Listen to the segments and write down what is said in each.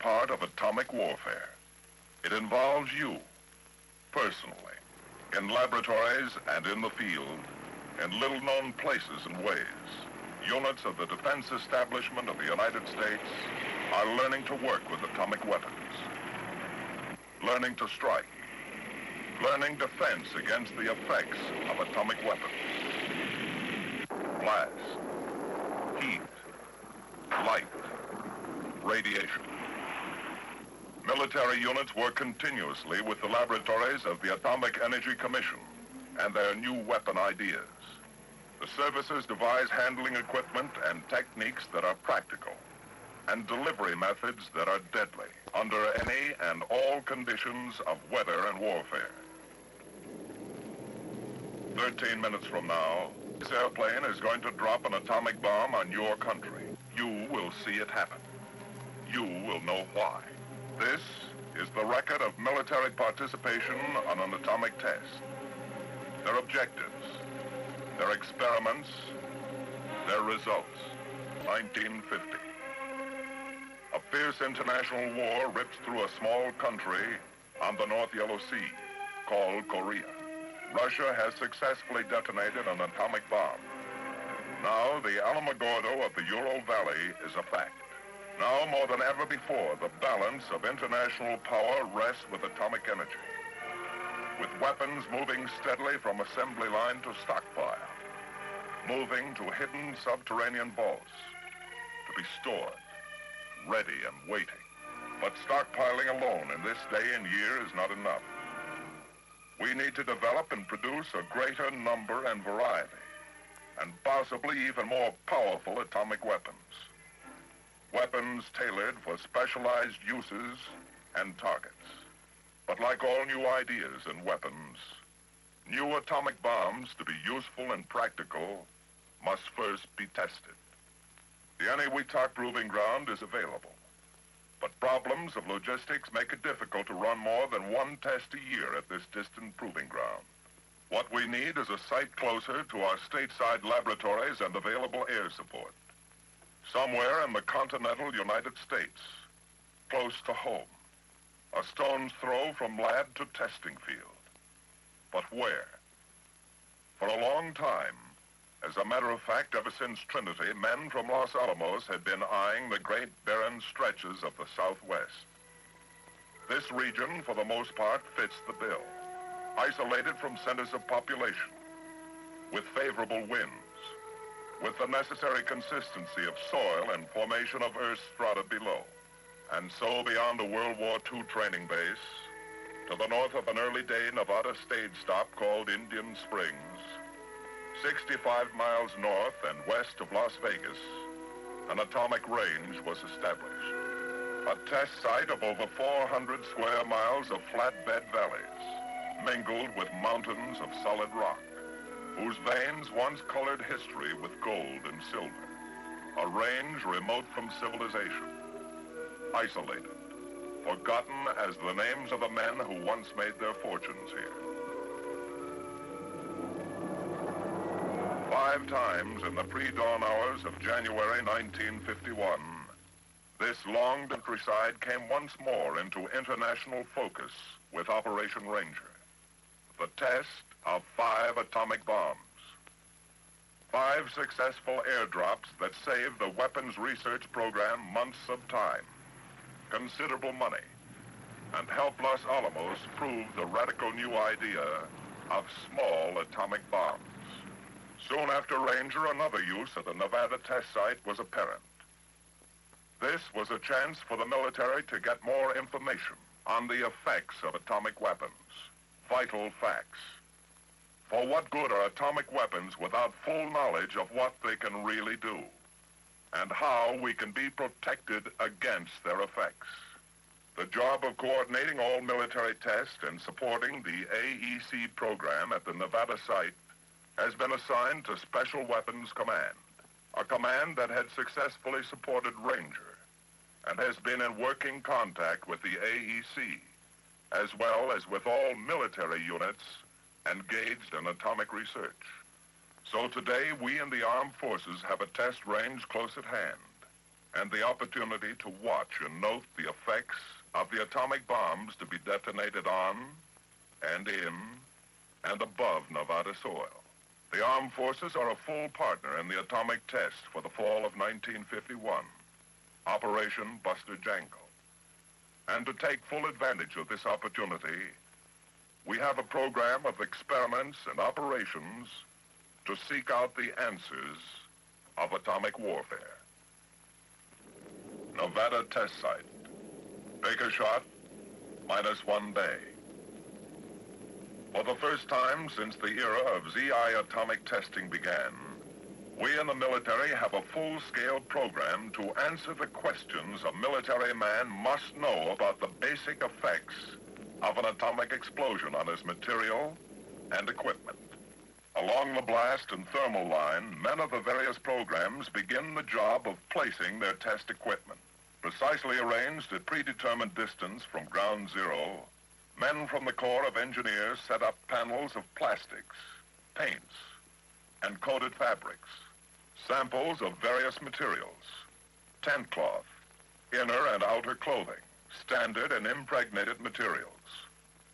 part of atomic warfare. It involves you, personally, in laboratories and in the field, in little-known places and ways. Units of the defense establishment of the United States are learning to work with atomic weapons, learning to strike, learning defense against the effects of atomic weapons. Blast, heat, light, radiation. Military units work continuously with the laboratories of the Atomic Energy Commission and their new weapon ideas. The services devise handling equipment and techniques that are practical and delivery methods that are deadly under any and all conditions of weather and warfare. 13 minutes from now, this airplane is going to drop an atomic bomb on your country. You will see it happen. You will know why. This is the record of military participation on an atomic test. Their objectives, their experiments, their results. 1950. A fierce international war rips through a small country on the North Yellow Sea called Korea. Russia has successfully detonated an atomic bomb. Now the Alamogordo of the Ural Valley is a fact. Now more than ever before, the balance of international power rests with atomic energy, with weapons moving steadily from assembly line to stockpile, moving to hidden subterranean vaults to be stored, ready and waiting. But stockpiling alone in this day and year is not enough. We need to develop and produce a greater number and variety, and possibly even more powerful atomic weapons. Weapons tailored for specialized uses and targets. But like all new ideas and weapons, new atomic bombs, to be useful and practical, must first be tested. The Eniwetok Proving Ground is available, but problems of logistics make it difficult to run more than one test a year at this distant proving ground. What we need is a site closer to our stateside laboratories and available air support. Somewhere in the continental United States, close to home, a stone's throw from lab to testing field. But where? For a long time, as a matter of fact, ever since Trinity, men from Los Alamos had been eyeing the great barren stretches of the Southwest. This region, for the most part, fits the bill, isolated from centers of population, with favorable winds, with the necessary consistency of soil and formation of earth strata below. And so beyond the World War II training base, to the north of an early day Nevada stage stop called Indian Springs, 65 miles north and west of Las Vegas, an atomic range was established. A test site of over 400 square miles of flatbed valleys, mingled with mountains of solid rock, whose veins once colored history with gold and silver. A range remote from civilization, isolated, forgotten as the names of the men who once made their fortunes here. 5 times in the pre-dawn hours of January 1951, this long countryside came once more into international focus with Operation Ranger, the test of 5 atomic bombs. 5 successful airdrops that saved the weapons research program months of time, considerable money, and helped Los Alamos prove the radical new idea of small atomic bombs. Soon after Ranger, another use at the Nevada test site was apparent. This was a chance for the military to get more information on the effects of atomic weapons, vital facts. For what good are atomic weapons without full knowledge of what they can really do, and how we can be protected against their effects? The job of coordinating all military tests and supporting the AEC program at the Nevada site has been assigned to Special Weapons Command, a command that had successfully supported Ranger and has been in working contact with the AEC, as well as with all military units engaged in atomic research. So today, we in the armed forces have a test range close at hand, and the opportunity to watch and note the effects of the atomic bombs to be detonated on and in and above Nevada soil. The armed forces are a full partner in the atomic test for the fall of 1951, Operation Buster Jangle. And to take full advantage of this opportunity, we have a program of experiments and operations to seek out the answers of atomic warfare. Nevada test site. Baker shot, -1 day. For the first time since the era of ZI atomic testing began, we in the military have a full-scale program to answer the questions a military man must know about the basic effects of an atomic explosion on his material and equipment. Along the blast and thermal line, men of the various programs begin the job of placing their test equipment. Precisely arranged at predetermined distance from ground zero, men from the Corps of Engineers set up panels of plastics, paints, and coated fabrics, samples of various materials, tent cloth, inner and outer clothing, standard and impregnated materials.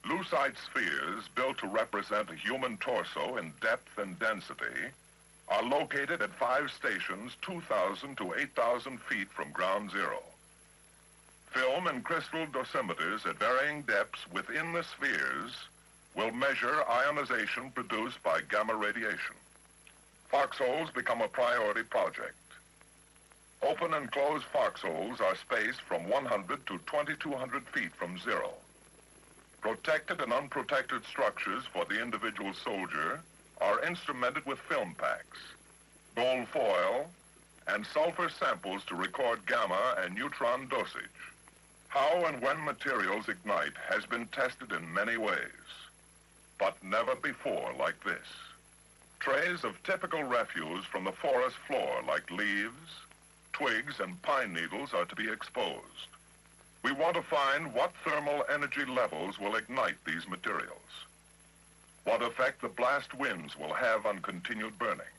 Lucite spheres built to represent a human torso in depth and density are located at 5 stations 2,000 to 8,000 feet from ground zero. Film and crystal dosimeters at varying depths within the spheres will measure ionization produced by gamma radiation. Foxholes become a priority project. Open and closed foxholes are spaced from 100 to 2,200 feet from zero. Protected and unprotected structures for the individual soldier are instrumented with film packs, gold foil, and sulfur samples to record gamma and neutron dosage. How and when materials ignite has been tested in many ways, but never before like this. Trays of typical refuse from the forest floor like leaves, twigs, and pine needles are to be exposed. We want to find what thermal energy levels will ignite these materials, what effect the blast winds will have on continued burning.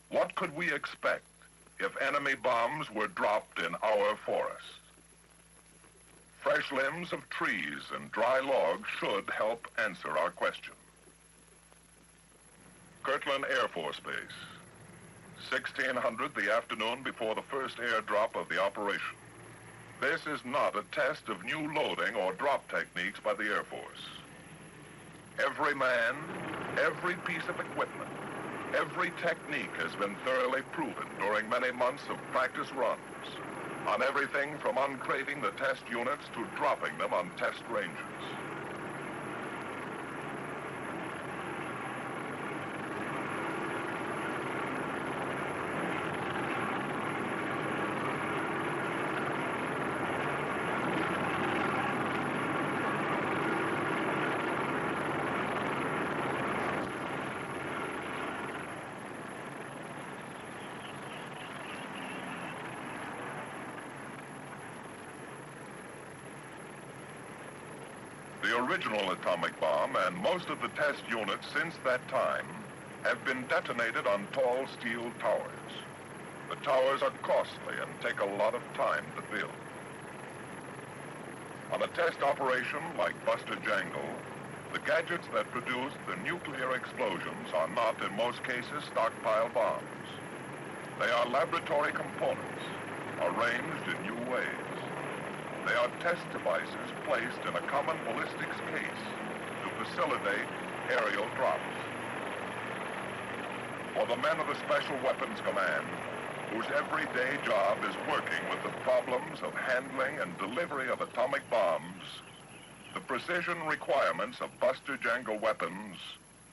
What could we expect if enemy bombs were dropped in our forests? Fresh limbs of trees and dry logs should help answer our question. Kirtland Air Force Base, 1600 the afternoon before the first airdrop of the operation. This is not a test of new loading or drop techniques by the Air Force. Every man, every piece of equipment, every technique has been thoroughly proven during many months of practice runs on everything from uncrating the test units to dropping them on test ranges. The original atomic bomb and most of the test units since that time have been detonated on tall steel towers. The towers are costly and take a lot of time to build. On a test operation like Buster Jangle, the gadgets that produce the nuclear explosions are not, in most cases, stockpile bombs. They are laboratory components, arranged in new ways. They are test devices placed in a common ballistics case to facilitate aerial drops. For the men of the Special Weapons Command, whose everyday job is working with the problems of handling and delivery of atomic bombs, the precision requirements of Buster Jangle weapons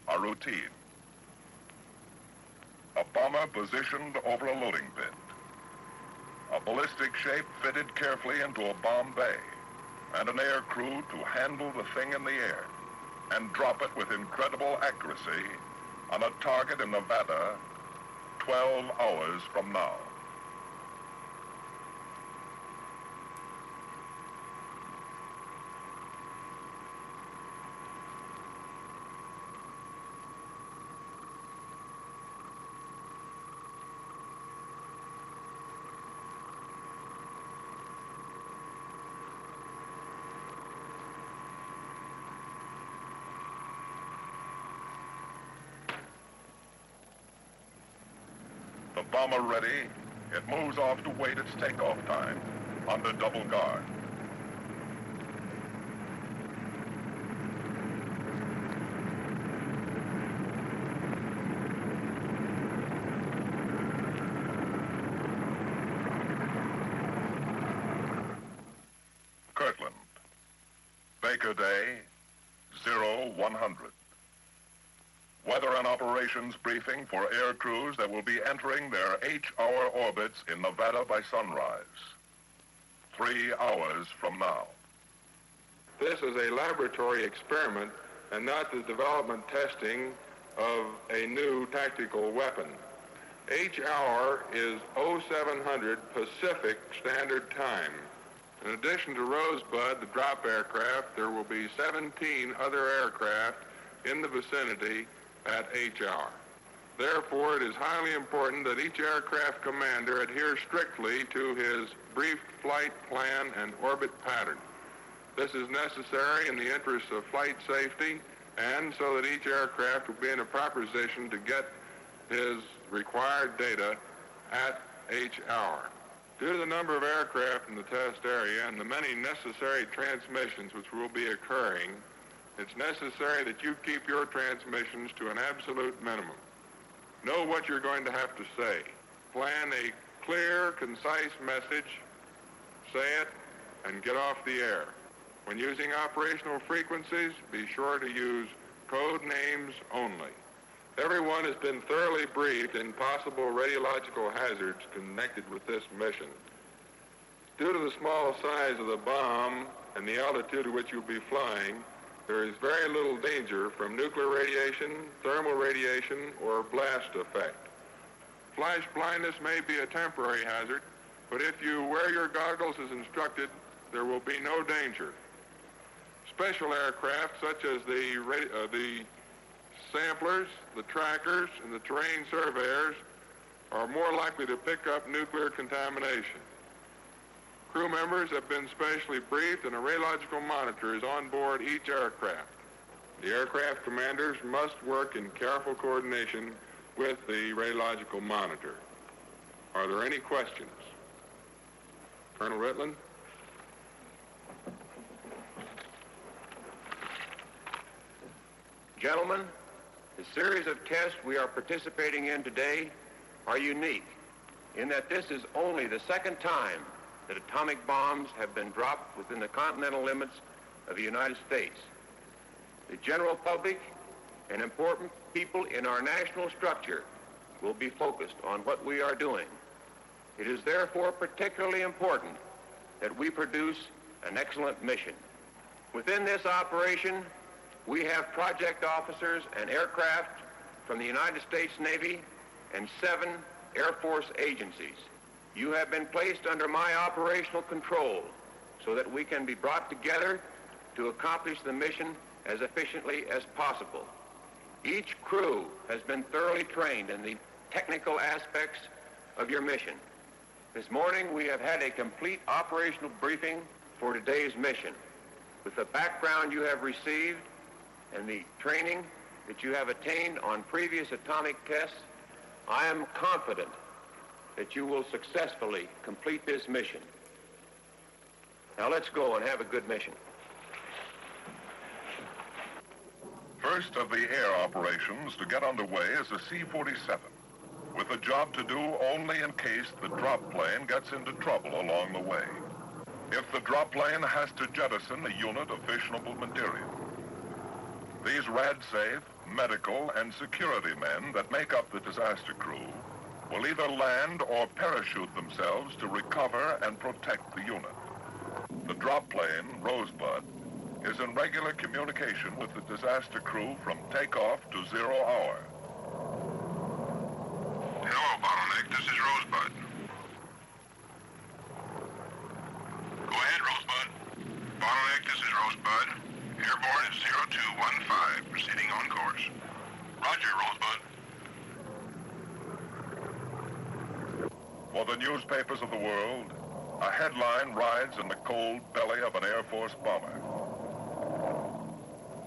are routine. A bomber positioned over a loading pit. A ballistic shape fitted carefully into a bomb bay, and an air crew to handle the thing in the air and drop it with incredible accuracy on a target in Nevada 12 hours from now. bomber ready, it moves off to wait its takeoff time under double guard. Kirtland, Baker Day, 0100. Weather and operations briefing for air crews that will be entering their H-hour orbits in Nevada by sunrise. 3 hours from now. This is a laboratory experiment and not the development testing of a new tactical weapon. H-hour is 0700 Pacific Standard Time. In addition to Rosebud, the drop aircraft, there will be 17 other aircraft in the vicinity at H-hour. Therefore, it is highly important that each aircraft commander adhere strictly to his brief flight plan and orbit pattern. This is necessary in the interest of flight safety and so that each aircraft will be in a proper position to get his required data at H-hour. Due to the number of aircraft in the test area and the many necessary transmissions which will be occurring, it's necessary that you keep your transmissions to an absolute minimum. Know what you're going to have to say. Plan a clear, concise message, say it, and get off the air. When using operational frequencies, be sure to use code names only. Everyone has been thoroughly briefed in possible radiological hazards connected with this mission. Due to the small size of the bomb and the altitude at which you'll be flying, there is very little danger from nuclear radiation, thermal radiation, or blast effect. Flash blindness may be a temporary hazard, but if you wear your goggles as instructed, there will be no danger. Special aircraft such as the samplers, the trackers, and the terrain surveyors are more likely to pick up nuclear contamination. Crew members have been specially briefed and a radiological monitor is on board each aircraft. The aircraft commanders must work in careful coordination with the radiological monitor. Are there any questions? Colonel Ritland? Gentlemen, the series of tests we are participating in today are unique in that this is only the second time that atomic bombs have been dropped within the continental limits of the United States. The general public and important people in our national structure will be focused on what we are doing. It is therefore particularly important that we produce an excellent mission. Within this operation, we have project officers and aircraft from the United States Navy and 7 Air Force agencies. You have been placed under my operational control so that we can be brought together to accomplish the mission as efficiently as possible. Each crew has been thoroughly trained in the technical aspects of your mission. This morning we have had a complete operational briefing for today's mission. With the background you have received and the training that you have attained on previous atomic tests, I am confident that you will successfully complete this mission. Now let's go and have a good mission. First of the air operations to get underway is the C-47, with a job to do only in case the drop plane gets into trouble along the way. If the drop plane has to jettison a unit of fissionable material. These rad-safe, medical, and security men that make up the disaster crew will either land or parachute themselves to recover and protect the unit. The drop plane, Rosebud, is in regular communication with the disaster crew from takeoff to 0 hour. Hello, Bottleneck. This is Rosebud. Go ahead, Rosebud. Bottleneck, this is Rosebud. Airborne is 0215, proceeding on course. Roger, Rosebud. For the newspapers of the world, a headline rides in the cold belly of an Air Force bomber.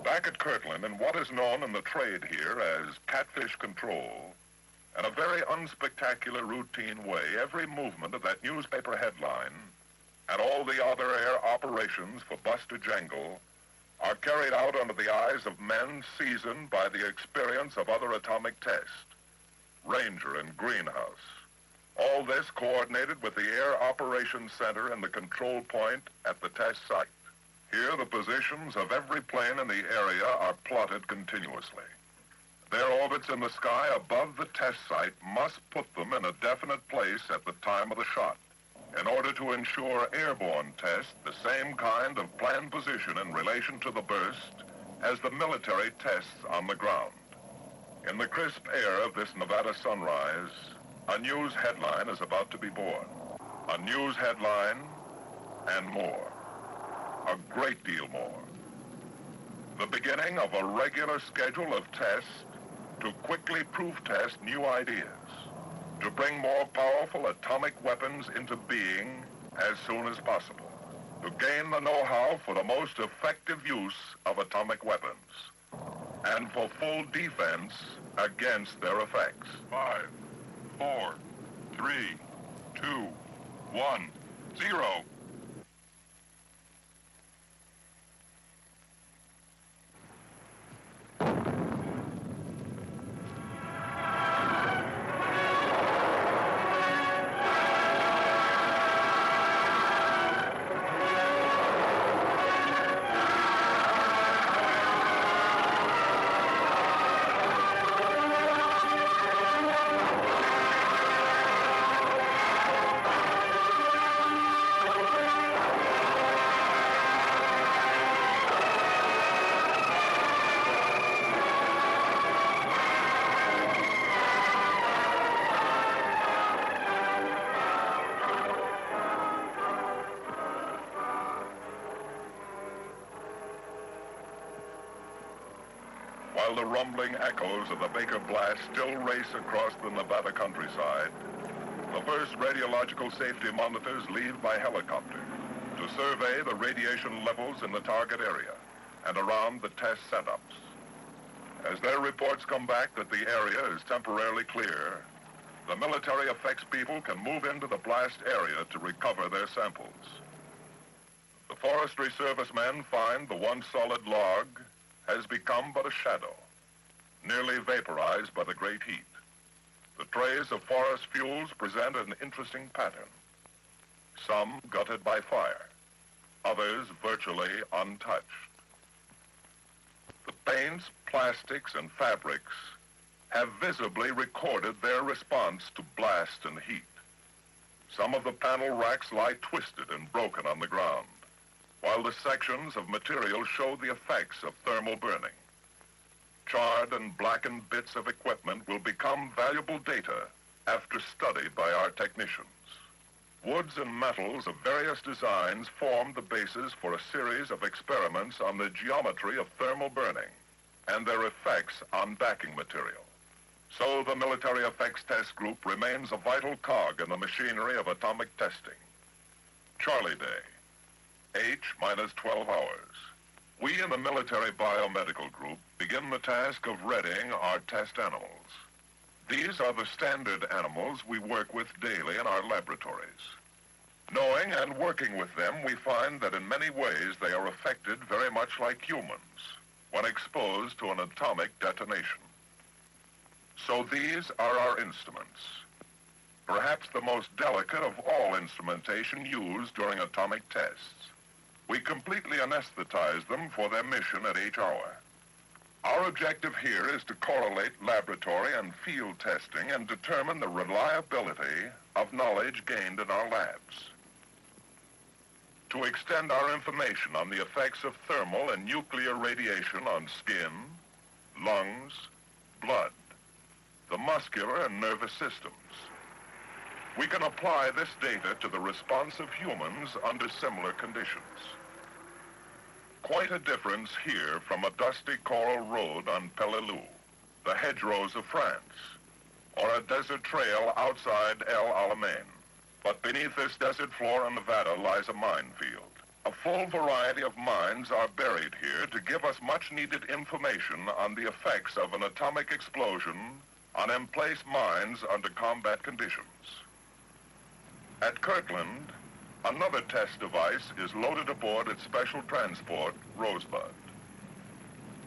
Back at Kirtland, in what is known in the trade here as catfish control, In a very unspectacular, routine way, every movement of that newspaper headline and all the other air operations for Buster Jangle are carried out under the eyes of men seasoned by the experience of other atomic tests, Ranger and Greenhouse. All this coordinated with the Air Operations Center and the control point at the test site. Here, the positions of every plane in the area are plotted continuously. Their orbits in the sky above the test site must put them in a definite place at the time of the shot, in order to ensure airborne tests the same kind of planned position in relation to the burst as the military tests on the ground. In the crisp air of this Nevada sunrise, a news headline is about to be born. A news headline and more. A great deal more. The beginning of a regular schedule of tests to quickly proof test new ideas, to bring more powerful atomic weapons into being as soon as possible, to gain the know-how for the most effective use of atomic weapons, and for full defense against their effects. 5, 4, 3, 2, 1, 0. While the rumbling echoes of the Baker blast still race across the Nevada countryside, the first radiological safety monitors leave by helicopter to survey the radiation levels in the target area and around the test setups. As their reports come back that the area is temporarily clear, the military effects people can move into the blast area to recover their samples. The Forestry Service men find the once solid log has become but a shadow, nearly vaporized by the great heat. The trays of forest fuels present an interesting pattern. Some gutted by fire, others virtually untouched. The paints, plastics, and fabrics have visibly recorded their response to blast and heat. Some of the panel racks lie twisted and broken on the ground, while the sections of material show the effects of thermal burning. Charred and blackened bits of equipment will become valuable data after study by our technicians. Woods and metals of various designs form the basis for a series of experiments on the geometry of thermal burning and their effects on backing material. So the Military Effects Test Group remains a vital cog in the machinery of atomic testing. Charlie Day. H minus 12 hours. We in the Military Biomedical Group begin the task of readying our test animals. These are the standard animals we work with daily in our laboratories. Knowing and working with them, we find that in many ways they are affected very much like humans when exposed to an atomic detonation. So these are our instruments. Perhaps the most delicate of all instrumentation used during atomic tests. We completely anesthetize them for their mission at each hour. Our objective here is to correlate laboratory and field testing and determine the reliability of knowledge gained in our labs. To extend our information on the effects of thermal and nuclear radiation on skin, lungs, blood, the muscular and nervous systems. We can apply this data to the response of humans under similar conditions. Quite a difference here from a dusty coral road on Peleliu, the hedgerows of France, or a desert trail outside El Alamein. But beneath this desert floor in Nevada lies a minefield. A full variety of mines are buried here to give us much needed information on the effects of an atomic explosion on emplaced mines under combat conditions. At Kirtland, another test device is loaded aboard its special transport, Rosebud.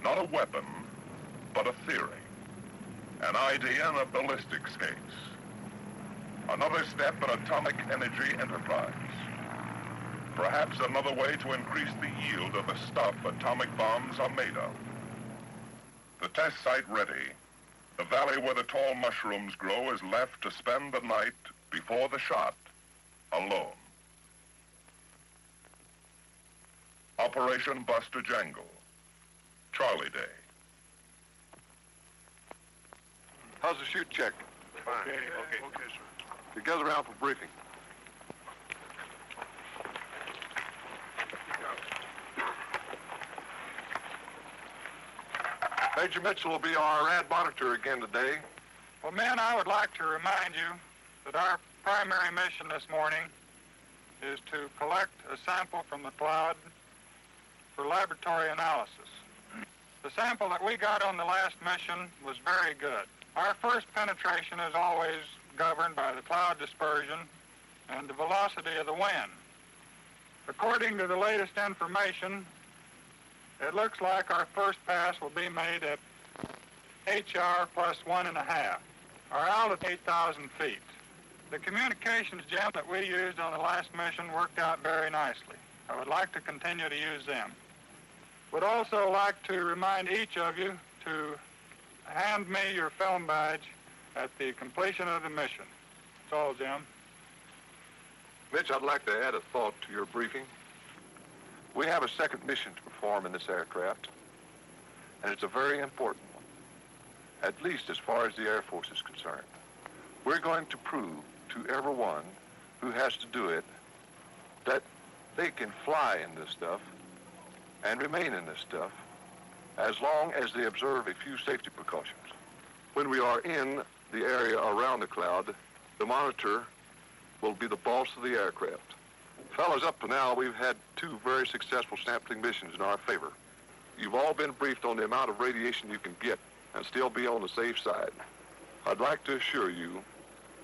Not a weapon, but a theory. An idea in a ballistics case. Another step in atomic energy enterprise. Perhaps another way to increase the yield of the stuff atomic bombs are made of. The test site ready, the valley where the tall mushrooms grow is left to spend the night before the shot, alone. Operation Buster Jangle, Charlie Day. How's the shoot check? Fine. Okay, sir. You gather around for briefing. Major Mitchell will be our ad monitor again today. Well, men, I would like to remind you that our primary mission this morning is to collect a sample from the cloud for laboratory analysis. The sample that we got on the last mission was very good. Our first penetration is always governed by the cloud dispersion and the velocity of the wind. According to the latest information, it looks like our first pass will be made at HR plus 1.5. Our altitude 8,000 feet. The communications gem that we used on the last mission worked out very nicely. I would like to continue to use them. Would also like to remind each of you to hand me your film badge at the completion of the mission. That's all, Jim. Mitch, I'd like to add a thought to your briefing. We have a second mission to perform in this aircraft, and it's a very important one, at least as far as the Air Force is concerned. We're going to prove to everyone who has to do it that they can fly in this stuff and remain in this stuff as long as they observe a few safety precautions. When we are in the area around the cloud, the monitor will be the boss of the aircraft. Fellas, up to now, we've had 2 very successful sampling missions in our favor. You've all been briefed on the amount of radiation you can get and still be on the safe side. I'd like to assure you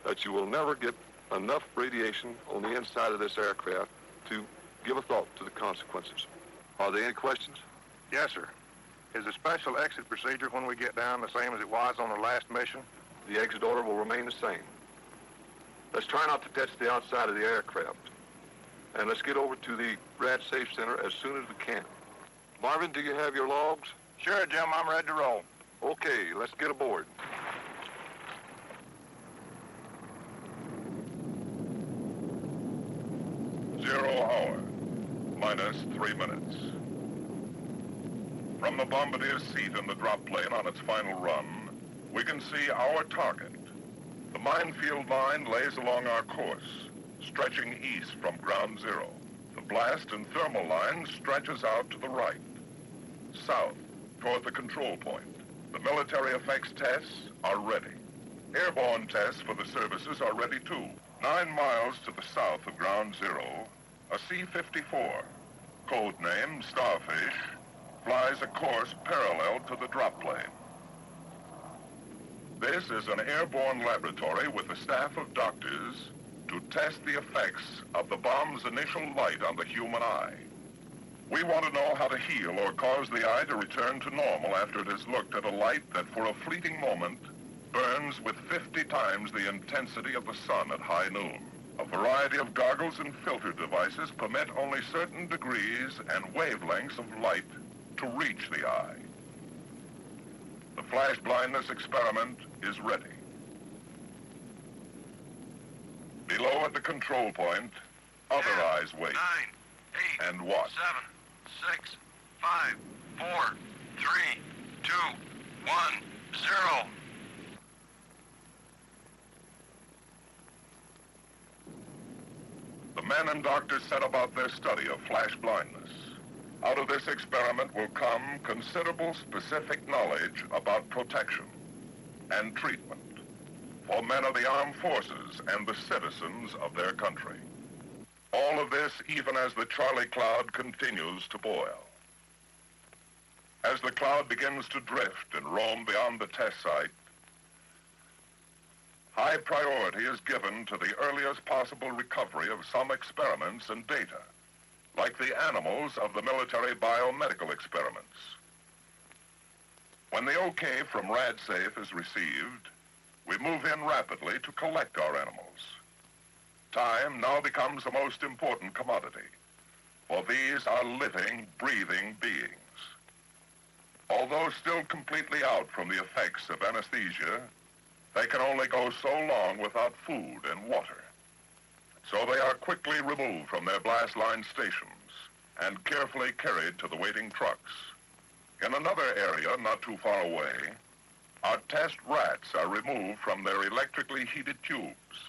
that you will never get enough radiation on the inside of this aircraft to give a thought to the consequences. Are there any questions? Yes, sir. Is the special exit procedure when we get down the same as it was on the last mission? The exit order will remain the same. Let's try not to touch the outside of the aircraft. And let's get over to the Rad Safe Center as soon as we can. Marvin, do you have your logs? Sure, Jim. I'm ready to roll. Okay, let's get aboard. Zero hour, minus 3 minutes. From the bombardier's seat in the drop plane on its final run, we can see our target. The minefield line lays along our course, stretching east from ground zero. The blast and thermal line stretches out to the right, south, toward the control point. The military effects tests are ready. Airborne tests for the services are ready too. 9 miles to the south of ground zero, a C-54, codename Starfish, flies a course parallel to the drop plane. This is an airborne laboratory with a staff of doctors to test the effects of the bomb's initial light on the human eye. We want to know how to heal or cause the eye to return to normal after it has looked at a light that for a fleeting moment burns with 50 times the intensity of the sun at high noon. A variety of goggles and filter devices permit only certain degrees and wavelengths of light to reach the eye. The flash blindness experiment is ready. Below at the control point, other 10, eyes wait 9, 8, and watch. 7, 6, 5, 4, 3, 2, 1, 0. The men and doctors set about their study of flash blindness. Out of this experiment will come considerable specific knowledge about protection and treatment for men of the armed forces and the citizens of their country. All of this even as the Charlie cloud continues to boil. As the cloud begins to drift and roam beyond the test site, High priority is given to the earliest possible recovery of some experiments and data, like the animals of the military biomedical experiments. When the okay from RadSafe is received, we move in rapidly to collect our animals. Time now becomes the most important commodity, for these are living, breathing beings. Although still completely out from the effects of anesthesia, they can only go so long without food and water. So they are quickly removed from their blast line stations and carefully carried to the waiting trucks. In another area not too far away, our test rats are removed from their electrically heated tubes.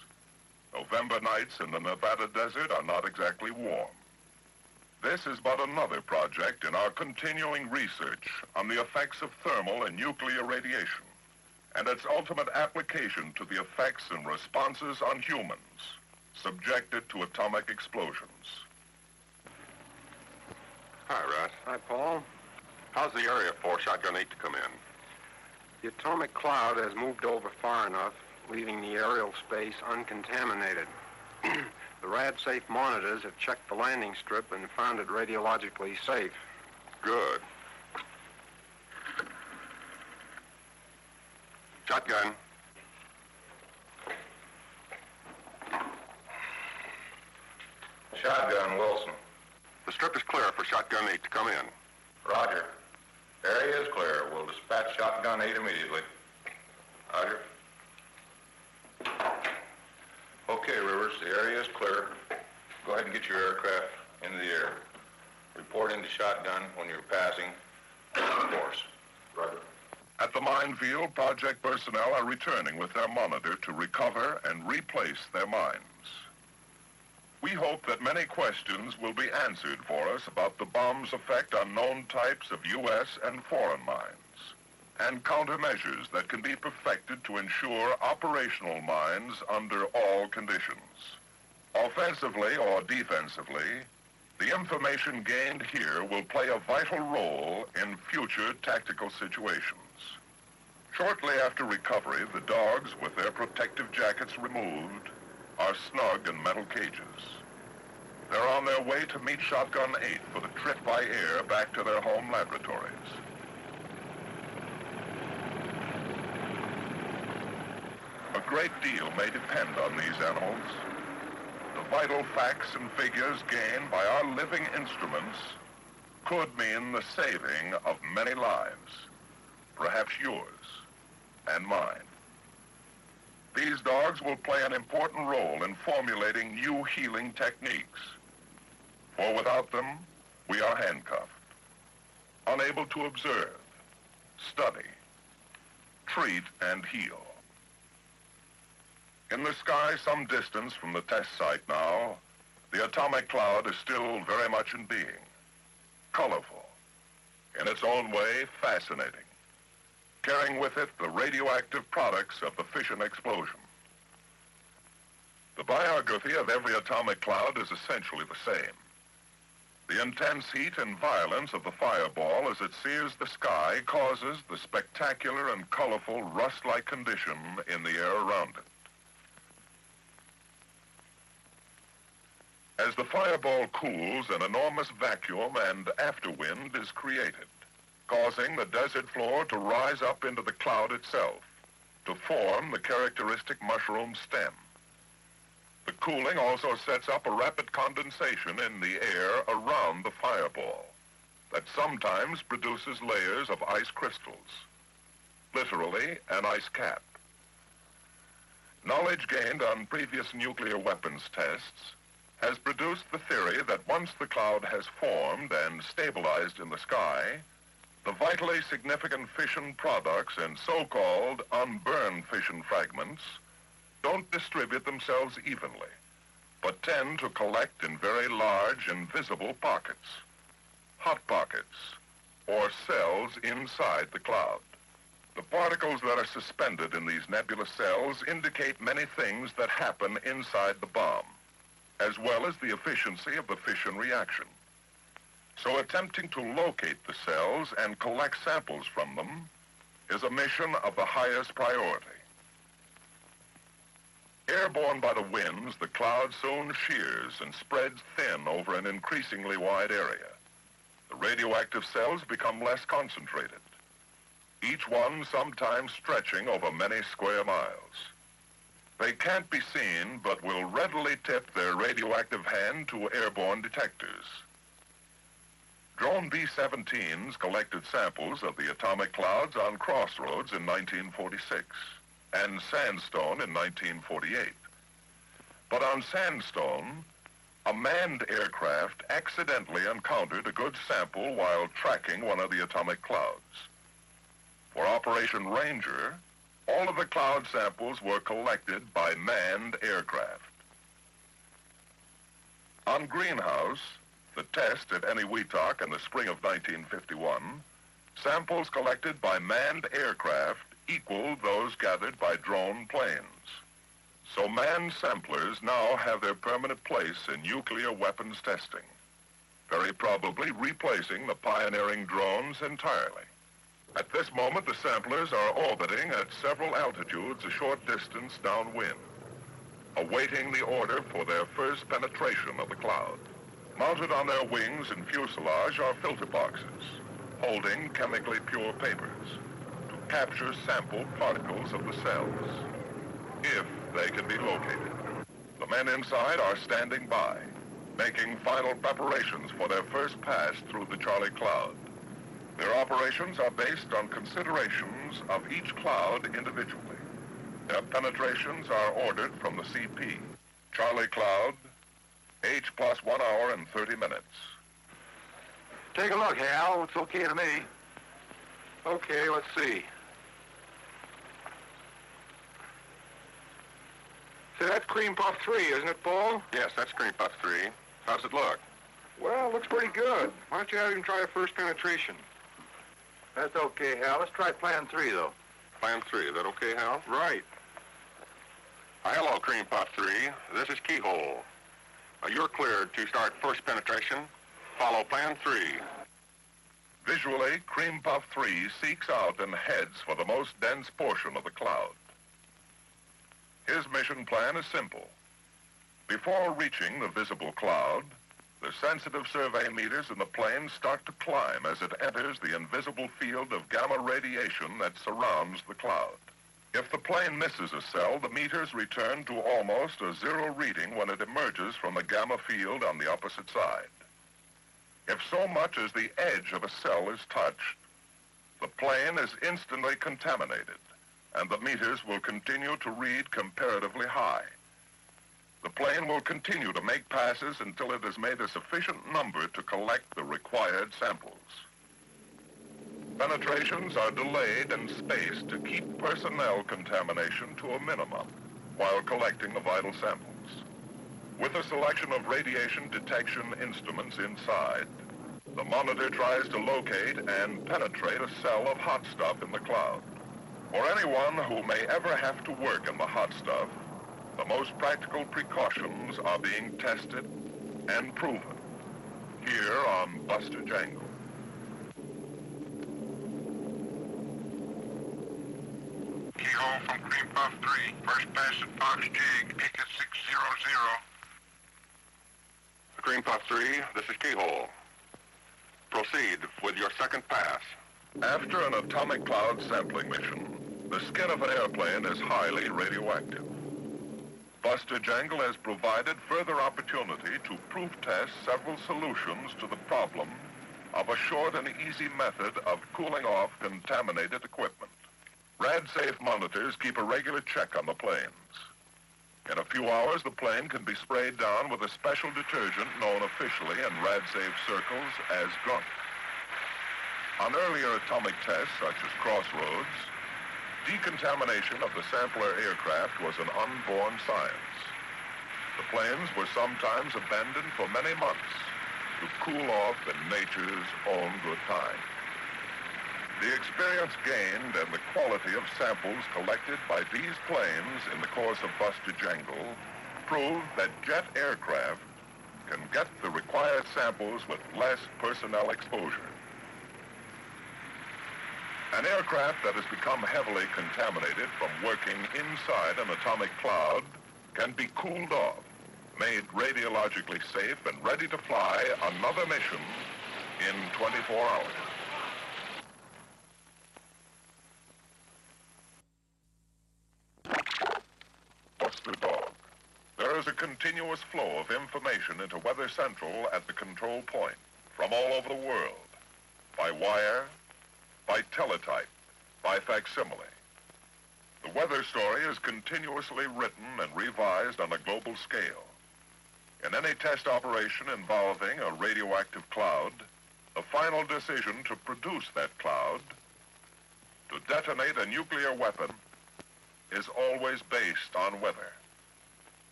November nights in the Nevada desert are not exactly warm. This is but another project in our continuing research on the effects of thermal and nuclear radiation and its ultimate application to the effects and responses on humans subjected to atomic explosions. Hi, Rat. Hi, Paul. How's the area for Shotgun 8 to come in? The atomic cloud has moved over far enough, leaving the aerial space uncontaminated. The RadSafe monitors have checked the landing strip and found it radiologically safe. Good. Shotgun. Shotgun, Wilson. The strip is clear for Shotgun 8 to come in. Roger. Area is clear. We'll dispatch Shotgun 8 immediately. Roger. Okay, Rivers, the area is clear. Go ahead and get your aircraft into the air. Report into Shotgun when you're passing the course. Roger. At the minefield, project personnel are returning with their monitor to recover and replace their mines. We hope that many questions will be answered for us about the bomb's effect on known types of U.S. and foreign mines, and countermeasures that can be perfected to ensure operational mines under all conditions. Offensively or defensively, the information gained here will play a vital role in future tactical situations. Shortly after recovery, the dogs, with their protective jackets removed, are snug in metal cages. They're on their way to meet Shotgun 8 for the trip by air back to their home laboratories. A great deal may depend on these animals. The vital facts and figures gained by our living instruments could mean the saving of many lives, perhaps yours and mine. These dogs will play an important role in formulating new healing techniques. For without them, we are handcuffed, unable to observe, study, treat, and heal. In the sky some distance from the test site now, the atomic cloud is still very much in being, colorful, in its own way fascinating, carrying with it the radioactive products of the fission explosion. The biography of every atomic cloud is essentially the same. The intense heat and violence of the fireball as it sears the sky causes the spectacular and colorful rust-like condition in the air around it. As the fireball cools, an enormous vacuum and afterwind is created, causing the desert floor to rise up into the cloud itself, to form the characteristic mushroom stem. The cooling also sets up a rapid condensation in the air around the fireball that sometimes produces layers of ice crystals, literally an ice cap. Knowledge gained on previous nuclear weapons tests has produced the theory that once the cloud has formed and stabilized in the sky, the vitally significant fission products and so-called unburned fission fragments don't distribute themselves evenly, but tend to collect in very large and visible pockets, hot pockets, or cells inside the cloud. The particles that are suspended in these nebulous cells indicate many things that happen inside the bomb, as well as the efficiency of the fission reaction. So attempting to locate the cells and collect samples from them is a mission of the highest priority. Airborne by the winds, the cloud soon shears and spreads thin over an increasingly wide area. The radioactive cells become less concentrated, each one sometimes stretching over many square miles. They can't be seen, but will readily tip their radioactive hand to airborne detectors. Drone B-17s collected samples of the atomic clouds on Crossroads in 1946 and Sandstone in 1948. But on Sandstone, a manned aircraft accidentally encountered a good sample while tracking one of the atomic clouds. For Operation Ranger, all of the cloud samples were collected by manned aircraft. On Greenhouse, the test at Eniwetok in the spring of 1951, samples collected by manned aircraft equaled those gathered by drone planes. So manned samplers now have their permanent place in nuclear weapons testing, very probably replacing the pioneering drones entirely. At this moment, the samplers are orbiting at several altitudes a short distance downwind, awaiting the order for their first penetration of the cloud. Mounted on their wings and fuselage are filter boxes, holding chemically pure papers to capture sample particles of the cells, if they can be located. The men inside are standing by, making final preparations for their first pass through the Charlie Cloud. Their operations are based on considerations of each cloud individually. Their penetrations are ordered from the CP. Charlie Cloud, H plus 1 hour and 30 minutes. Take a look, Hal. It's okay to me. Okay, let's see. Say, that's Cream Puff 3, isn't it, Paul? Yes, that's Cream Puff 3. How's it look? Well, it looks pretty good. Why don't you have him try a first penetration? That's okay, Hal. Let's try Plan 3, though. Plan 3, is that okay, Hal? Right. Hello, Cream Puff 3. This is Keyhole. You're cleared to start first penetration. Follow Plan 3. Visually, Cream Puff 3 seeks out and heads for the most dense portion of the cloud. His mission plan is simple. Before reaching the visible cloud, the sensitive survey meters in the plane start to climb as it enters the invisible field of gamma radiation that surrounds the cloud. If the plane misses a cell, the meters return to almost a zero reading when it emerges from the gamma field on the opposite side. If so much as the edge of a cell is touched, the plane is instantly contaminated, and the meters will continue to read comparatively high. The plane will continue to make passes until it has made a sufficient number to collect the required samples. Penetrations are delayed and spaced to keep personnel contamination to a minimum while collecting the vital samples. With a selection of radiation detection instruments inside, the monitor tries to locate and penetrate a cell of hot stuff in the cloud. For anyone who may ever have to work in the hot stuff, the most practical precautions are being tested and proven here on Buster Jangle. Keyhole from Cream Puff 3. First pass at Fox Jig, Eka 600. Cream Puff 3, this is Keyhole. Proceed with your second pass. After an atomic cloud sampling mission, the skin of an airplane is highly radioactive. Buster Jangle has provided further opportunity to proof test several solutions to the problem of a short and easy method of cooling off contaminated equipment. RadSafe monitors keep a regular check on the planes. In a few hours, the plane can be sprayed down with a special detergent known officially in RadSafe circles as Gunk. On earlier atomic tests, such as Crossroads, decontamination of the sampler aircraft was an unborn science. The planes were sometimes abandoned for many months to cool off in nature's own good time. The experience gained and the quality of samples collected by these planes in the course of Buster Jangle proved that jet aircraft can get the required samples with less personnel exposure. An aircraft that has become heavily contaminated from working inside an atomic cloud can be cooled off, made radiologically safe and ready to fly another mission in 24 hours. What's the dog? There is a continuous flow of information into Weather Central at the control point from all over the world, by wire, by teletype, by facsimile. The weather story is continuously written and revised on a global scale. In any test operation involving a radioactive cloud, the final decision to produce that cloud, to detonate a nuclear weapon, is always based on weather.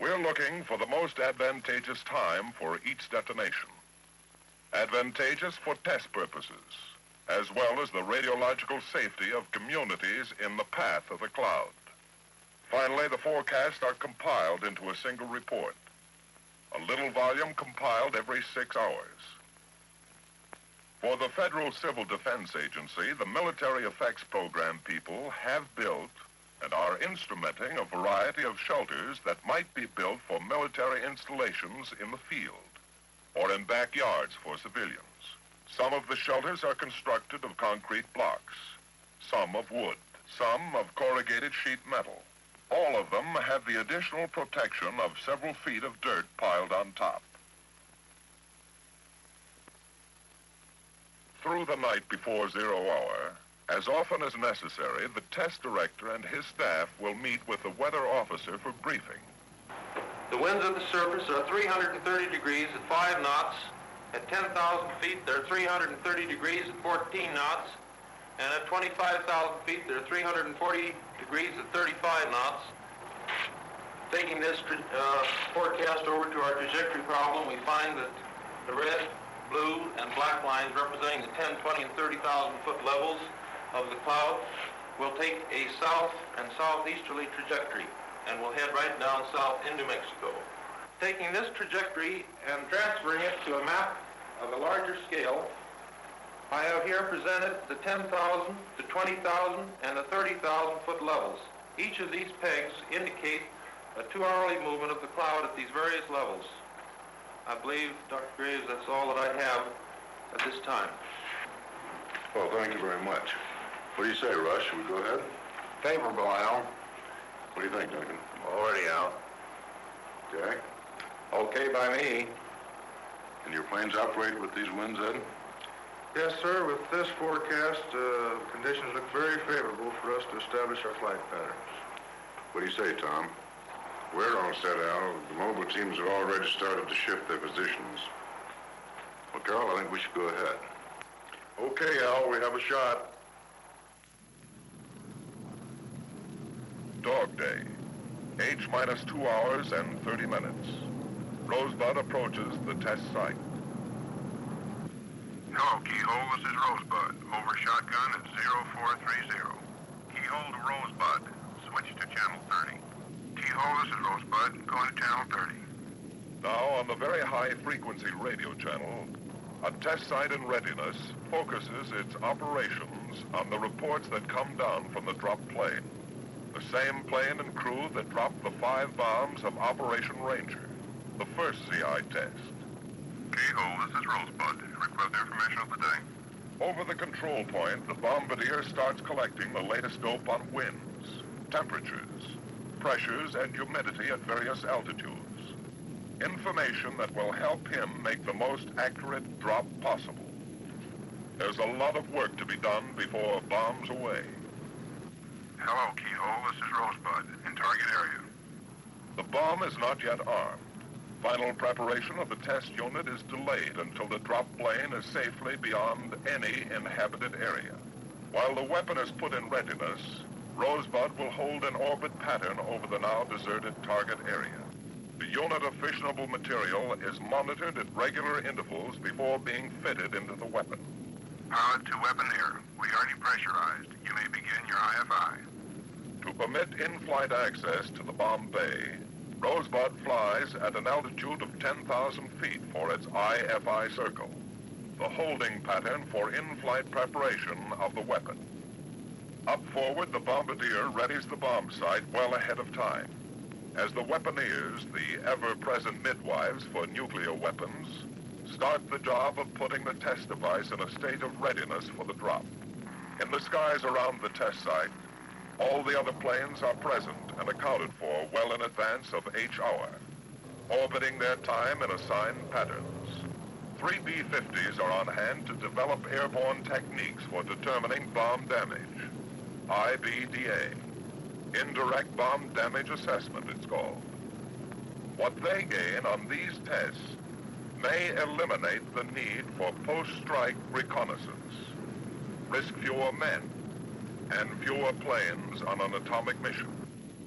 We're looking for the most advantageous time for each detonation. Advantageous for test purposes, as well as the radiological safety of communities in the path of the cloud. Finally, the forecasts are compiled into a single report, a little volume compiled every 6 hours. For the Federal Civil Defense Agency, the Military Effects Program people have built and are instrumenting a variety of shelters that might be built for military installations in the field or in backyards for civilians. Some of the shelters are constructed of concrete blocks, some of wood, some of corrugated sheet metal. All of them have the additional protection of several feet of dirt piled on top. Through the night before 0 hour, as often as necessary, the test director and his staff will meet with the weather officer for briefing. The winds at the surface are 330 degrees at 5 knots. At 10,000 feet, they're 330 degrees at 14 knots. And at 25,000 feet, they're 340 degrees at 35 knots. Taking this forecast over to our trajectory problem, we find that the red, blue, and black lines representing the 10, 20, and 30,000 foot levels of the cloud will take a south and southeasterly trajectory and will head right down south into Mexico. Taking this trajectory and transferring it to a map of a larger scale, I have here presented the 10,000, the 20,000, and the 30,000 foot levels. Each of these pegs indicate a 2-hourly movement of the cloud at these various levels. I believe, Dr. Graves, that's all that I have at this time. Well, thank you very much. What do you say, Rush? Should we go ahead? Favorable, Al. What do you think, Duncan? Already, Al. Jack? Okay by me. And your planes operate with these winds, Ed? Yes, sir. With this forecast, conditions look very favorable for us to establish our flight patterns. What do you say, Tom? We're all set, Al. The mobile teams have already started to shift their positions. Well, Carol, I think we should go ahead. Okay, Al, we have a shot. Dog Day. H minus 2 hours and 30 minutes. Rosebud approaches the test site. Hello, Keyhole. This is Rosebud. Over shotgun at 0430. Keyhole to Rosebud. Switch to channel 30. Keyhole, this is Rosebud. Going to channel 30. Now, on the very high-frequency radio channel, a test site in readiness focuses its operations on the reports that come down from the dropped plane. The same plane and crew that dropped the 5 bombs of Operation Ranger, the first CI test. Keyhole, this is Rosebud. Report the information of the day. Over the control point, the bombardier starts collecting the latest dope on winds, temperatures, pressures, and humidity at various altitudes. Information that will help him make the most accurate drop possible. There's a lot of work to be done before bombs away. Hello, Keyhole. This is Rosebud. In target area. The bomb is not yet armed. Final preparation of the test unit is delayed until the drop plane is safely beyond any inhabited area. While the weapon is put in readiness, Rosebud will hold an orbit pattern over the now deserted target area. The unit of fissionable material is monitored at regular intervals before being fitted into the weapon. Pilot to weapon here. We are depressurized. You may begin your IFI. To permit in-flight access to the bomb bay, Rosebud flies at an altitude of 10,000 feet for its IFI circle, the holding pattern for in-flight preparation of the weapon. Up forward, the bombardier readies the bomb site well ahead of time. as the weaponeers, the ever-present midwives for nuclear weapons, start the job of putting the test device in a state of readiness for the drop. In the skies around the test site, all the other planes are present and accounted for well in advance of H-hour, orbiting their time in assigned patterns. 3 B-50s are on hand to develop airborne techniques for determining bomb damage. IBDA, Indirect Bomb Damage Assessment, it's called. What they gain on these tests may eliminate the need for post-strike reconnaissance, risk fewer men, and fewer planes on an atomic mission.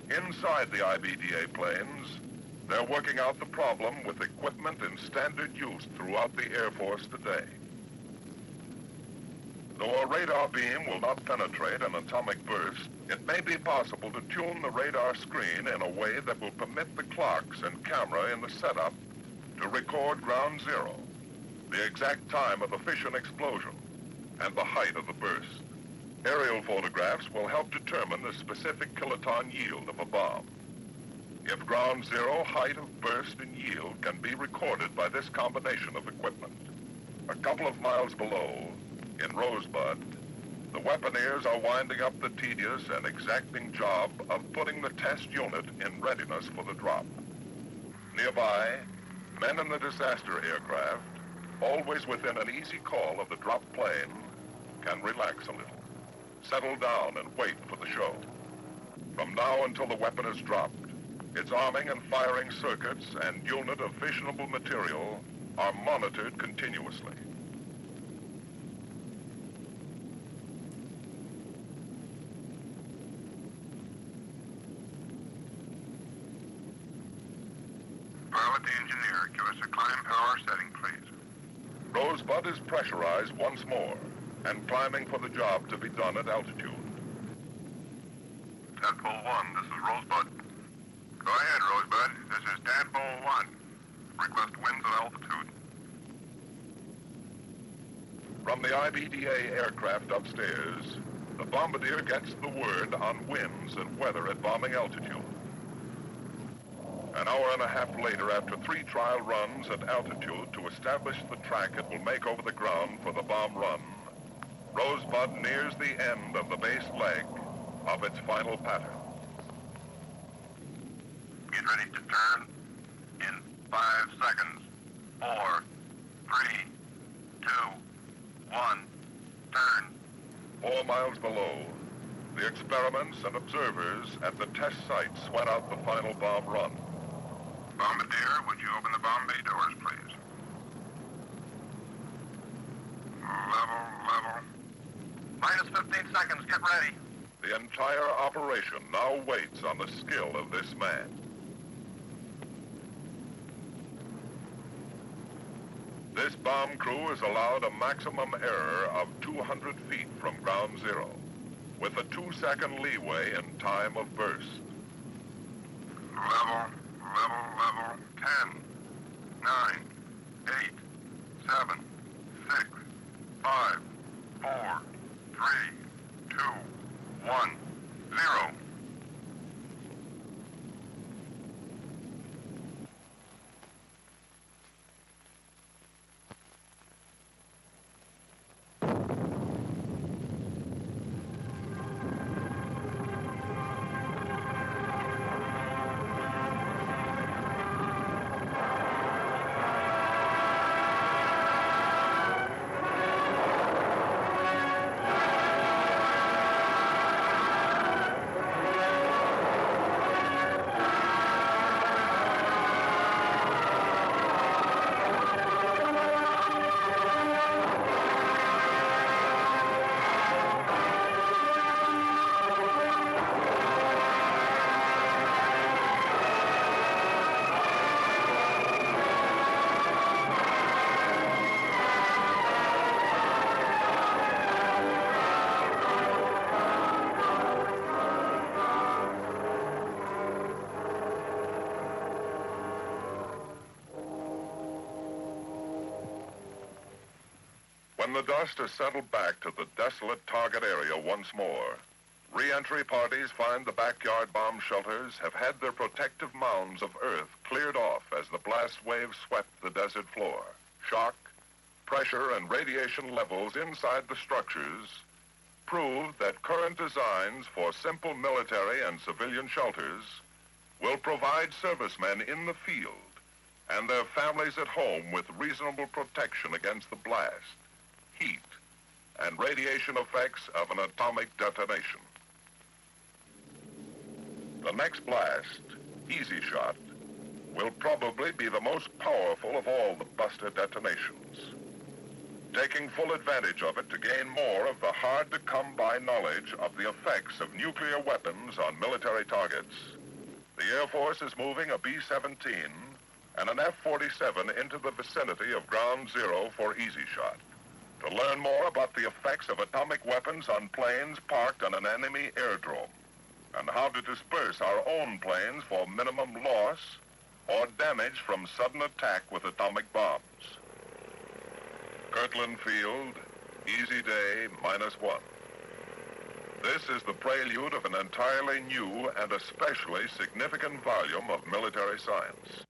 Inside the IBDA planes, they're working out the problem with equipment in standard use throughout the Air Force today. Though a radar beam will not penetrate an atomic burst, it may be possible to tune the radar screen in a way that will permit the clocks and camera in the setup to record ground zero, the exact time of the fission explosion, and the height of the burst. Aerial photographs will help determine the specific kiloton yield of a bomb. If ground zero, height of burst, and yield can be recorded by this combination of equipment. A couple of miles below, in Rosebud, the weaponeers are winding up the tedious and exacting job of putting the test unit in readiness for the drop. Nearby, men in the disaster aircraft, always within an easy call of the dropped plane, can relax a little, settle down and wait for the show. From now until the weapon is dropped, its arming and firing circuits and unit of fissionable material are monitored continuously. Pilot the engineer, give us a climb power setting, please. Rosebud is pressurized once more and climbing for the job to be done at altitude. Tadpole 1, this is Rosebud. Go ahead, Rosebud. This is Tadpole 1. Request winds at altitude. From the IBDA aircraft upstairs, the bombardier gets the word on winds and weather at bombing altitude. An hour and a half later, after 3 trial runs at altitude to establish the track it will make over the ground for the bomb run, Rosebud nears the end of the base leg of its final pattern. Get ready to turn in 5 seconds. 4, 3, 2, 1, turn. 4 miles below, the experiments and observers at the test site sweat out the final bomb run. Bombardier, would you open the bomb bay doors, please? Level. Minus 15 seconds, get ready. The entire operation now waits on the skill of this man. This bomb crew is allowed a maximum error of 200 feet from ground zero, with a 2-second leeway in time of burst. Level. 10, 9, 8, 7, 6, 5, 4, 3, 2, 1, 0. When the dust has settled back to the desolate target area once more, Re-entry parties find the backyard bomb shelters have had their protective mounds of earth cleared off as the blast wave swept the desert floor. Shock, pressure, and radiation levels inside the structures proved that current designs for simple military and civilian shelters will provide servicemen in the field and their families at home with reasonable protection against the blast, heat, and radiation effects of an atomic detonation. The next blast, Easy Shot, will probably be the most powerful of all the Buster detonations. Taking full advantage of it to gain more of the hard-to-come-by knowledge of the effects of nuclear weapons on military targets, the Air Force is moving a B-17 and an F-47 into the vicinity of Ground Zero for Easy Shot to learn more about the effects of atomic weapons on planes parked on an enemy airdrome and how to disperse our own planes for minimum loss or damage from sudden attack with atomic bombs. Kirtland Field, Easy Day -1. This is the prelude of an entirely new and especially significant volume of military science.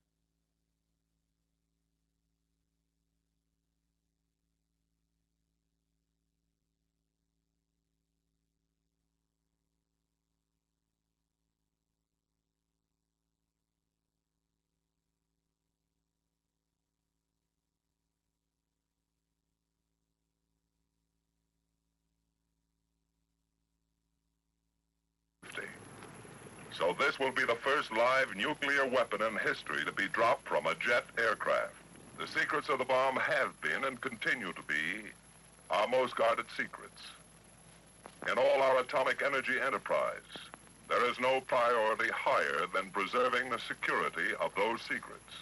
So this will be the first live nuclear weapon in history to be dropped from a jet aircraft. The secrets of the bomb have been and continue to be our most guarded secrets. In all our atomic energy enterprise, there is no priority higher than preserving the security of those secrets.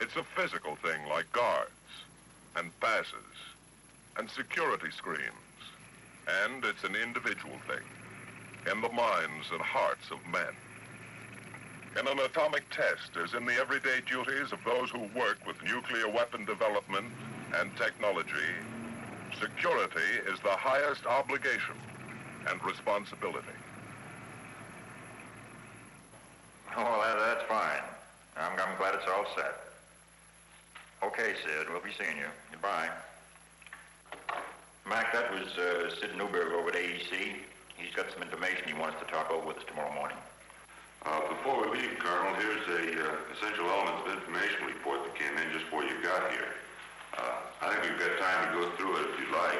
It's a physical thing like guards and passes and security screens, and it's an individual thing in the minds and hearts of men. In an atomic test, as in the everyday duties of those who work with nuclear weapon development and technology, security is the highest obligation and responsibility. Oh, that's fine. I'm glad it's all set. Okay, Sid, we'll be seeing you. Goodbye. Mac, that was Sid Newberg over at AEC. He's got some information he wants to talk over with us tomorrow morning. Before we leave, Colonel, here's a essential elements of information report that came in just before you got here. I think we've got time to go through it if you'd like.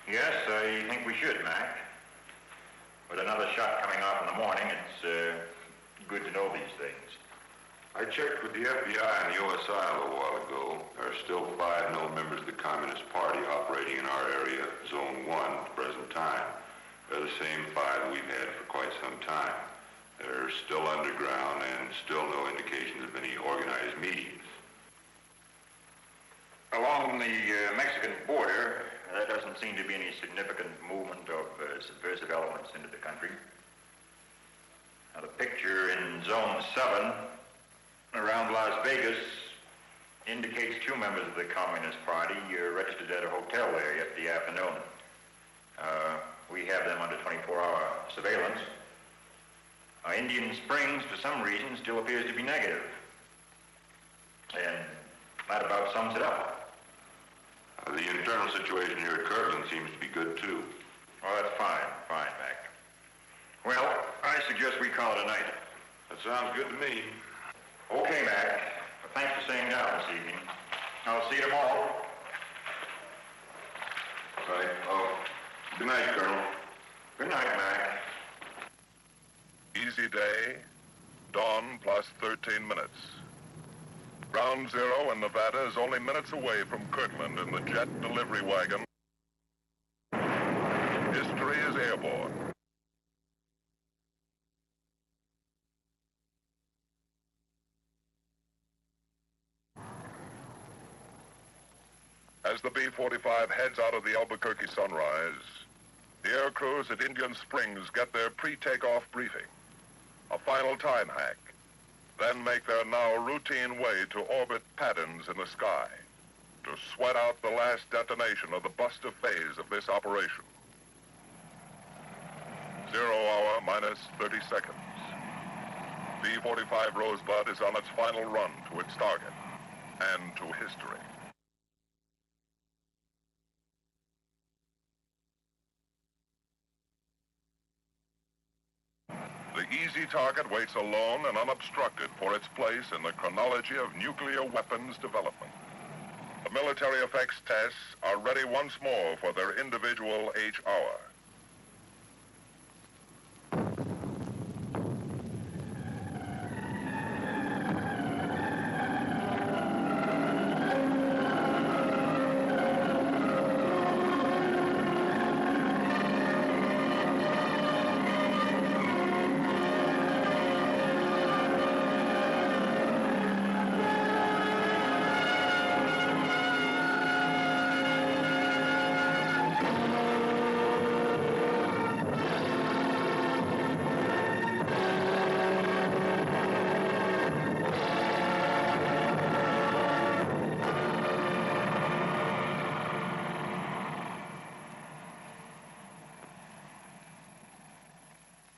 Yes, I think we should, Mac. With another shot coming off in the morning, it's good to know these things. I checked with the FBI and the OSI a little while ago. There are still 5 known members of the Communist Party operating in our area, Zone 1, at the present time. They're the same 5 that we've had for quite some time. They're still underground and still no indications of any organized meetings. Along the Mexican border, there doesn't seem to be any significant movement of subversive elements into the country. Now, the picture in Zone 7 around Las Vegas indicates 2 members of the Communist Party registered at a hotel there yesterday afternoon. We have them under 24-hour surveillance. Indian Springs, for some reason, still appears to be negative. And that about sums it up. The internal situation here at Kirtland seems to be good, too. Oh, that's fine, Mac. Well, I suggest we call it a night. That sounds good to me. Okay, Mac. Well, thanks for staying down this evening. I'll see you tomorrow. Right. Oh, good night, Colonel. Good night, Mac. Easy Day, dawn plus 13 minutes. Ground Zero in Nevada is only minutes away from Kirtland in the jet delivery wagon. History is airborne. As the B-45 heads out of the Albuquerque Sunrise, the air crews at Indian Springs get their pre-takeoff briefing, a final time hack, then make their now routine way to orbit patterns in the sky to sweat out the last detonation of the Buster phase of this operation. 0 hour minus 30 seconds. B-45 Rosebud is on its final run to its target and to history. The easy target waits alone and unobstructed for its place in the chronology of nuclear weapons development. The military effects tests are ready once more for their individual H-hour.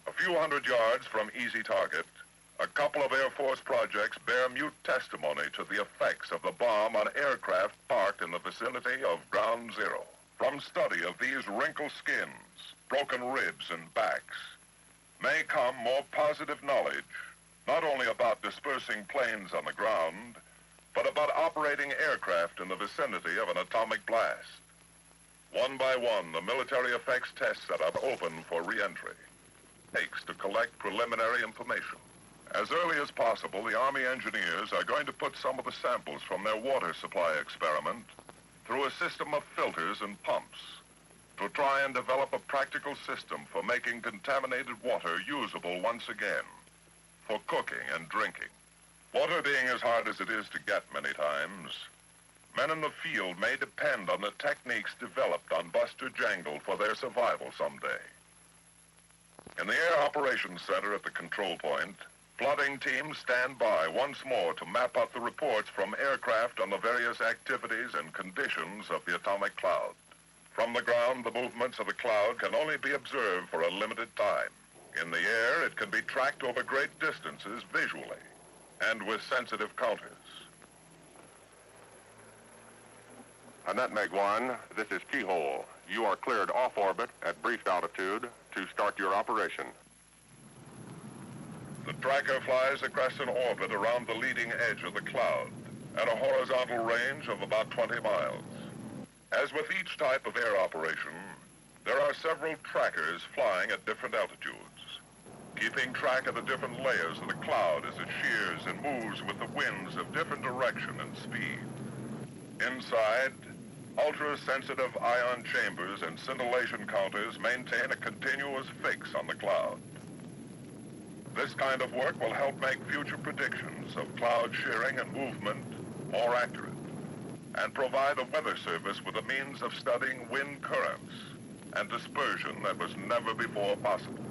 A few hundred yards from easy target, a couple of Air Force projects bear mute testimony to the effects of the bomb on aircraft parked in the vicinity of Ground Zero. From study of these wrinkled skins, broken ribs, and backs, may come more positive knowledge, not only about dispersing planes on the ground, but about operating aircraft in the vicinity of an atomic blast. One by one, the military effects test setup opened for re-entry. Takes to collect preliminary information. As early as possible, the Army engineers are going to put some of the samples from their water supply experiment through a system of filters and pumps to try and develop a practical system for making contaminated water usable once again for cooking and drinking. Water being as hard as it is to get many times, men in the field may depend on the techniques developed on Buster Jangle for their survival someday. In the Air Operations Center at the control point, plotting teams stand by once more to map out the reports from aircraft on the various activities and conditions of the atomic cloud. From the ground, the movements of the cloud can only be observed for a limited time. In the air, it can be tracked over great distances visually and with sensitive counters. Nutmeg 1, this is Keyhole. You are cleared off orbit at brief altitude to start your operation. The tracker flies across an orbit around the leading edge of the cloud at a horizontal range of about 20 miles. As with each type of air operation, there are several trackers flying at different altitudes, keeping track of the different layers of the cloud as it shears and moves with the winds of different direction and speed. Inside, ultra-sensitive ion chambers and scintillation counters maintain a continuous fix on the cloud. This kind of work will help make future predictions of cloud shearing and movement more accurate, and provide a weather service with a means of studying wind currents and dispersion that was never before possible.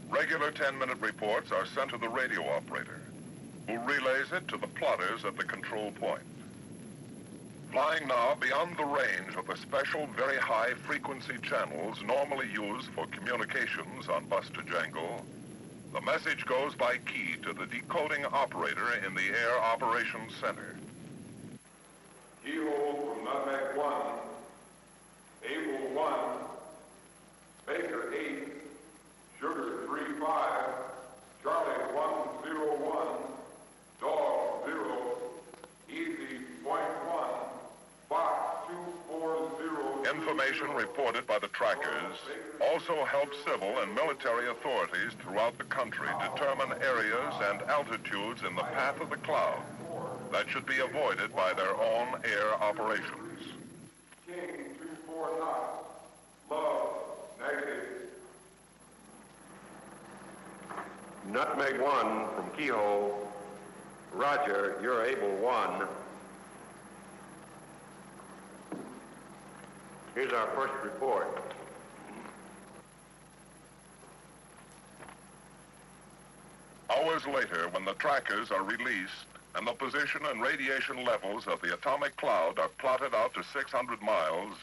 Regular 10-minute reports are sent to the radio operator, who relays it to the plotters at the control point. Flying now beyond the range of the special very high frequency channels normally used for communications on Buster Jangle, the message goes by key to the decoding operator in the Air Operations Center. Keyhole from Nutmeg 1, Able 1, Baker 8, Sugar 35, Charlie 101, Dog 0, Easy .1, Fox 240. Information reported by the trackers also helps civil and military authorities throughout the country determine areas and altitudes in the path of the cloud that should be avoided by their own air operations. King 24 knots, Love negative. Nutmeg 1 from Keyhole. Roger, you're Able 1. Here's our first report. Hours later, when the trackers are released and the position and radiation levels of the atomic cloud are plotted out to 600 miles,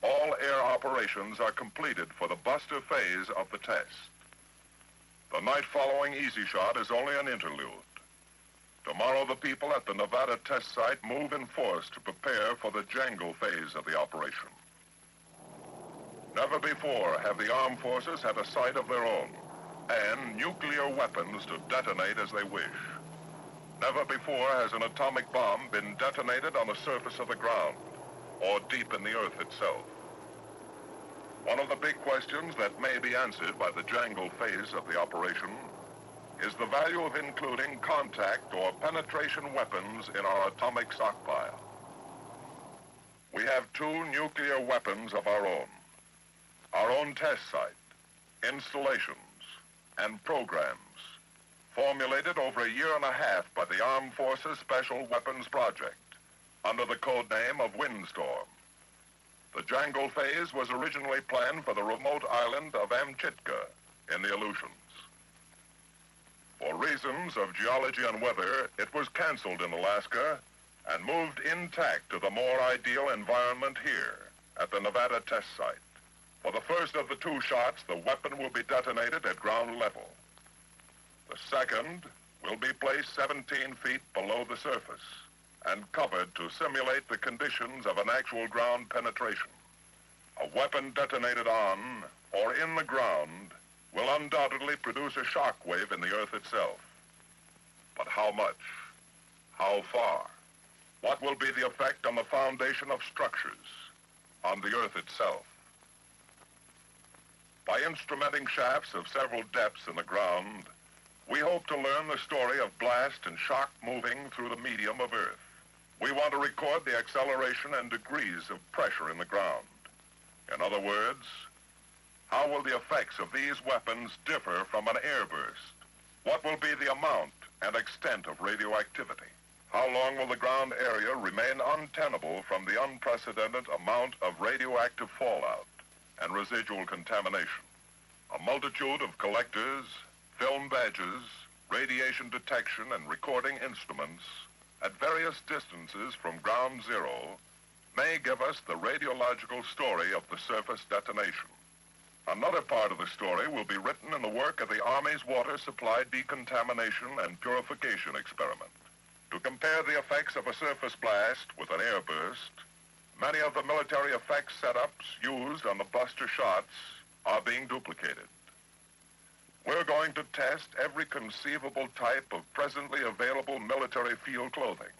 all air operations are completed for the buster phase of the test. The night following Easy Shot is only an interlude. Tomorrow, the people at the Nevada test site move in force to prepare for the jangle phase of the operation. Never before have the armed forces had a site of their own and nuclear weapons to detonate as they wish. Never before has an atomic bomb been detonated on the surface of the ground or deep in the earth itself. One of the big questions that may be answered by the jangle phase of the operation is the value of including contact or penetration weapons in our atomic stockpile. We have 2 nuclear weapons of our own test site, installations, and programs formulated over a year and a half by the Armed Forces Special Weapons Project under the code name of Windstorm. The jangle phase was originally planned for the remote island of Amchitka in the Aleutians. For reasons of geology and weather, it was canceled in Alaska and moved intact to the more ideal environment here at the Nevada test site. For the first of the 2 shots, the weapon will be detonated at ground level. The second will be placed 17 feet below the surface and covered to simulate the conditions of an actual ground penetration. A weapon detonated on or in the ground will undoubtedly produce a shock wave in the earth itself. But how much? How far? What will be the effect on the foundation of structures, on the earth itself? By instrumenting shafts of several depths in the ground, we hope to learn the story of blast and shock moving through the medium of earth. We want to record the acceleration and degrees of pressure in the ground. In other words, how will the effects of these weapons differ from an airburst? What will be the amount and extent of radioactivity? How long will the ground area remain untenable from the unprecedented amount of radioactive fallout and residual contamination? A multitude of collectors, film badges, radiation detection and recording instruments at various distances from ground zero may give us the radiological story of the surface detonation. Another part of the story will be written in the work of the Army's water supply decontamination and purification experiment. To compare the effects of a surface blast with an airburst, many of the military effects setups used on the buster shots are being duplicated. We're going to test every conceivable type of presently available military field clothing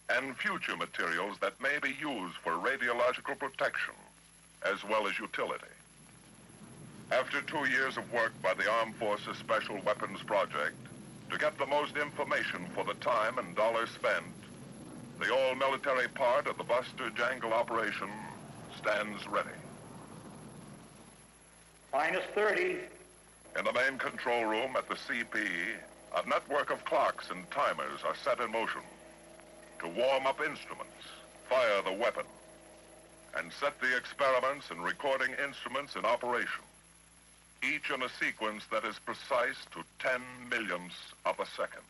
and future materials that may be used for radiological protection as well as utility. After 2 years of work by the Armed Forces Special Weapons Project to get the most information for the time and dollars spent, the all-military part of the Buster Jangle operation stands ready. Minus 30. In the main control room at the CP, a network of clocks and timers are set in motion to warm up instruments, fire the weapon, and set the experiments and recording instruments in operation, each in a sequence that is precise to 10 millionths of a second.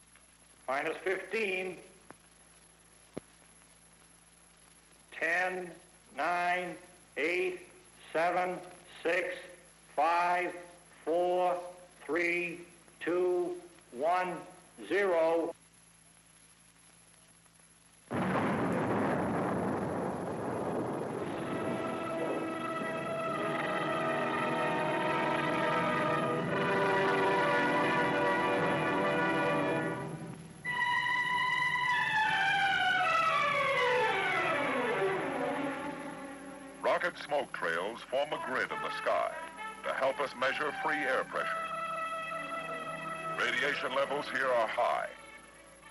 Minus 15. 10, 9, 8, 7, 6, 5, 4, 3, 2, 1, 0. Rocket smoke trails form a grid in the sky to help us measure free air pressure. Radiation levels here are high,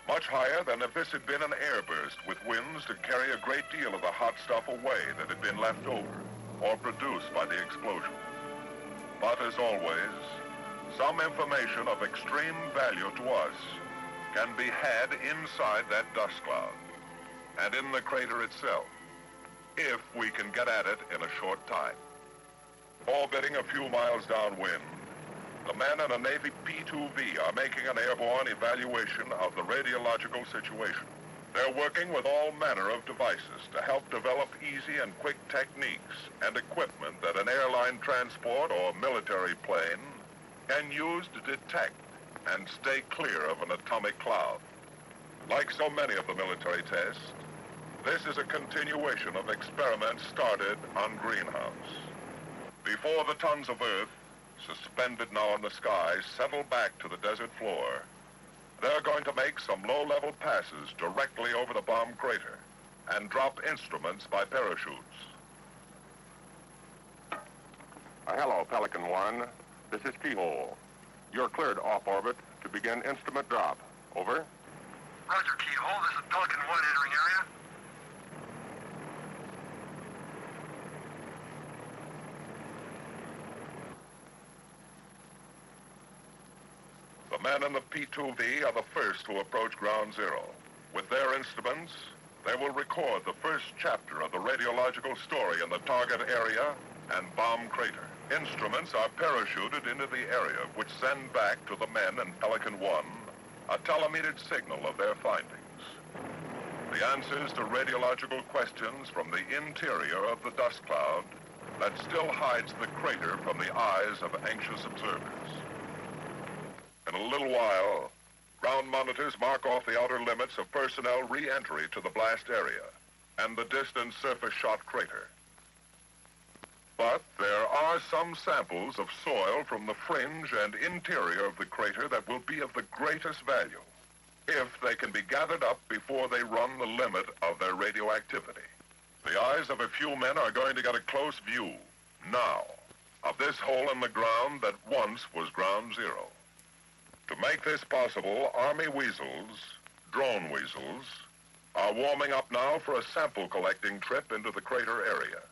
much higher than if this had been an airburst with winds to carry a great deal of the hot stuff away that had been left over or produced by the explosion. But as always, some information of extreme value to us can be had inside that dust cloud and in the crater itself, if we can get at it in a short time. Orbiting a few miles downwind, the men in a Navy P-2V are making an airborne evaluation of the radiological situation. They're working with all manner of devices to help develop easy and quick techniques and equipment that an airline transport or military plane can use to detect and stay clear of an atomic cloud. Like so many of the military tests, this is a continuation of experiments started on Greenhouse. Before the tons of Earth, suspended now in the sky, settle back to the desert floor, they're going to make some low-level passes directly over the bomb crater and drop instruments by parachutes. Hello, Pelican 1. This is Keyhole. You're cleared off orbit to begin instrument drop. Over. Roger, Keyhole. This is Pelican 1 entering area. The men in the P-2V are the first to approach ground zero. With their instruments, they will record the first chapter of the radiological story in the target area and bomb crater. Instruments are parachuted into the area, which send back to the men in Pelican 1 a telemetered signal of their findings. The answers to radiological questions from the interior of the dust cloud that still hides the crater from the eyes of anxious observers. In a little while, ground monitors mark off the outer limits of personnel re-entry to the blast area and the distant surface shot crater. But there are some samples of soil from the fringe and interior of the crater that will be of the greatest value if they can be gathered up before they run the limit of their radioactivity. The eyes of a few men are going to get a close view, now, of this hole in the ground that once was ground zero. To make this possible, Army weasels, drone weasels, are warming up now for a sample collecting trip into the crater area.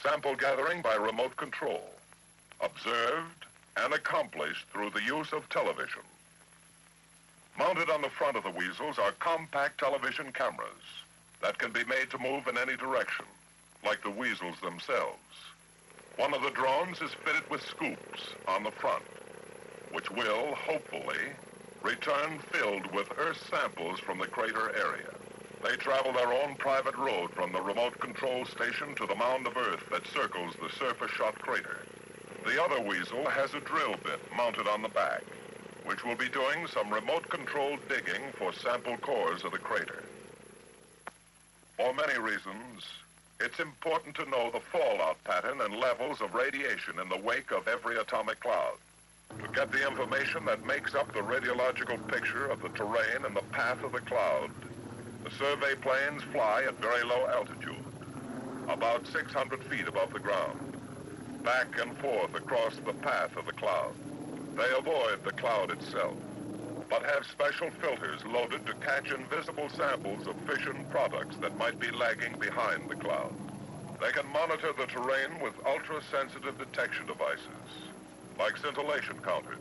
Sample gathering by remote control, observed and accomplished through the use of television. Mounted on the front of the weasels are compact television cameras that can be made to move in any direction, like the weasels themselves. One of the drones is fitted with scoops on the front, which will, hopefully, return filled with Earth samples from the crater area. They travel their own private road from the remote control station to the mound of Earth that circles the surface shot crater. The other weasel has a drill bit mounted on the back, which will be doing some remote-controlled digging for sample cores of the crater. For many reasons, it's important to know the fallout pattern and levels of radiation in the wake of every atomic cloud. To get the information that makes up the radiological picture of the terrain and the path of the cloud, the survey planes fly at very low altitude, about 600 feet above the ground, back and forth across the path of the cloud. They avoid the cloud itself, but have special filters loaded to catch invisible samples of fission products that might be lagging behind the cloud. They can monitor the terrain with ultra-sensitive detection devices, like scintillation counters,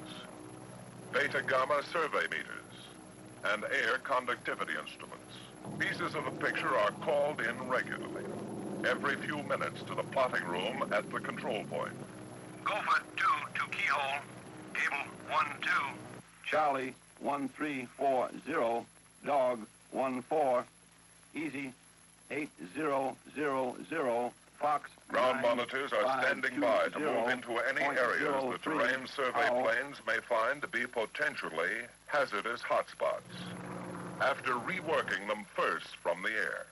beta-gamma survey meters, and air conductivity instruments. Pieces of the picture are called in regularly, every few minutes to the plotting room at the control point. Gopher 2 to Keyhole, cable 1-2. Charlie 1340, dog 14, easy 8000, Fox. Ground monitors are standing by to move into any areas the terrain survey planes may find to be potentially hazardous hotspots, after reworking them first from the air.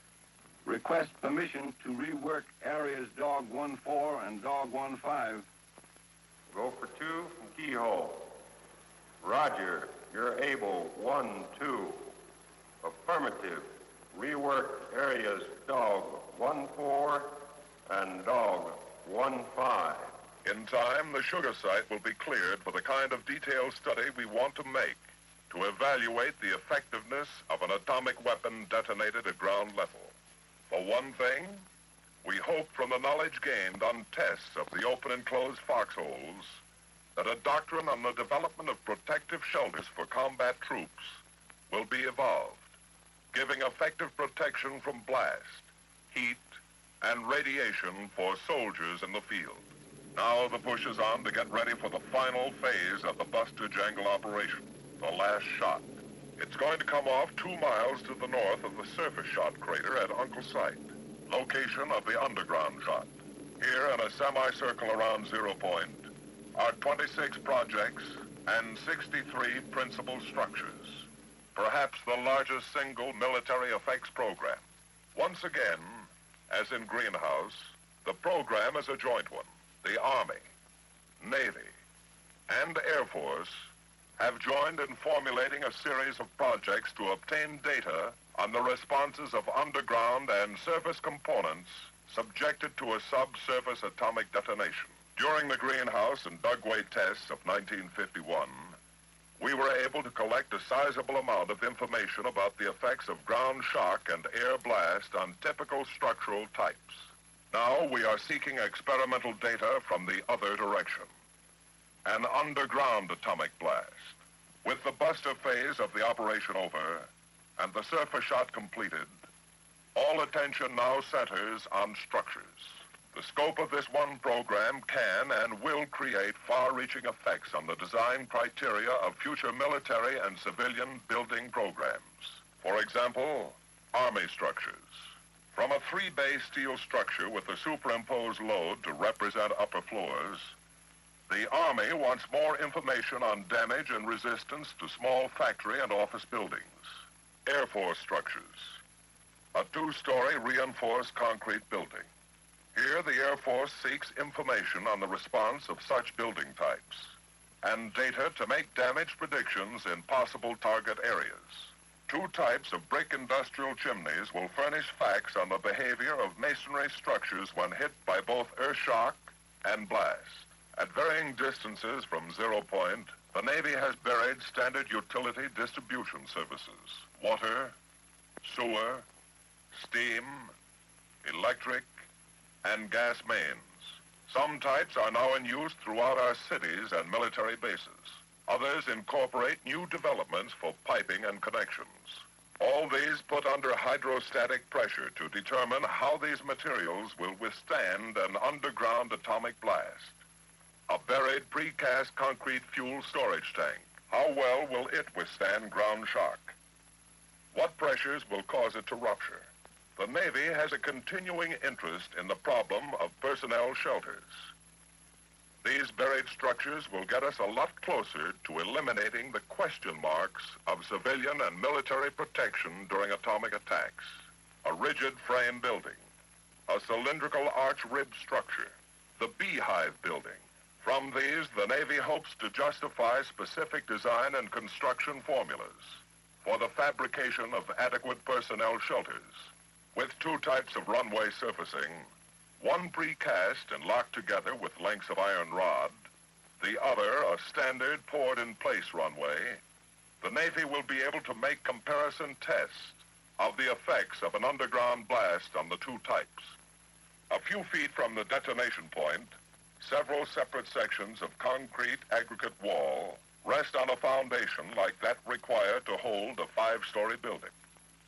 Request permission to rework areas dog 14 and dog 15. Gopher 2 from Keyhole. Roger, you're able 1-2. Affirmative. Rework areas dog 14 and dog 15. In time, the sugar site will be cleared for the kind of detailed study we want to make to evaluate the effectiveness of an atomic weapon detonated at ground level. For one thing, we hope from the knowledge gained on tests of the open and closed foxholes that a doctrine on the development of protective shelters for combat troops will be evolved, giving effective protection from blast, heat, and radiation for soldiers in the field. Now the push is on to get ready for the final phase of the bust-to-jangle operation, the last shot. It's going to come off 2 miles to the north of the surface shot crater at Uncle Site, location of the underground shot. Here in a semicircle around 0 point are 26 projects and 63 principal structures, perhaps the largest single military effects program. Once again, as in Greenhouse, the program is a joint one. The Army, Navy, and Air Force have joined in formulating a series of projects to obtain data on the responses of underground and surface components subjected to a subsurface atomic detonation. During the Greenhouse and Dugway tests of 1951, we were able to collect a sizable amount of information about the effects of ground shock and air blast on typical structural types. Now we are seeking experimental data from the other direction. An underground atomic blast. With the buster phase of the operation over and the surface shot completed, all attention now centers on structures. The scope of this one program can and will create far-reaching effects on the design criteria of future military and civilian building programs. For example, Army structures. From a 3-bay steel structure with a superimposed load to represent upper floors, the Army wants more information on damage and resistance to small factory and office buildings. Air Force structures. A 2-story reinforced concrete building. Here, the Air Force seeks information on the response of such building types and data to make damage predictions in possible target areas. 2 types of brick industrial chimneys will furnish facts on the behavior of masonry structures when hit by both earth shock and blast. At varying distances from 0 point, the Navy has buried standard utility distribution services: water, sewer, steam, electric, and gas mains. Some types are now in use throughout our cities and military bases. Others incorporate new developments for piping and connections. All these put under hydrostatic pressure to determine how these materials will withstand an underground atomic blast. A buried precast concrete fuel storage tank. How well will it withstand ground shock? What pressures will cause it to rupture? The Navy has a continuing interest in the problem of personnel shelters. These buried structures will get us a lot closer to eliminating the question marks of civilian and military protection during atomic attacks. A rigid frame building, a cylindrical arch rib structure, the beehive building. From these, the Navy hopes to justify specific design and construction formulas for the fabrication of adequate personnel shelters, with 2 types of runway surfacing, one precast and locked together with lengths of iron rod, the other a standard poured-in-place runway. The Navy will be able to make comparison tests of the effects of an underground blast on the 2 types. A few feet from the detonation point, several separate sections of concrete aggregate wall rest on a foundation like that required to hold a 5-story building.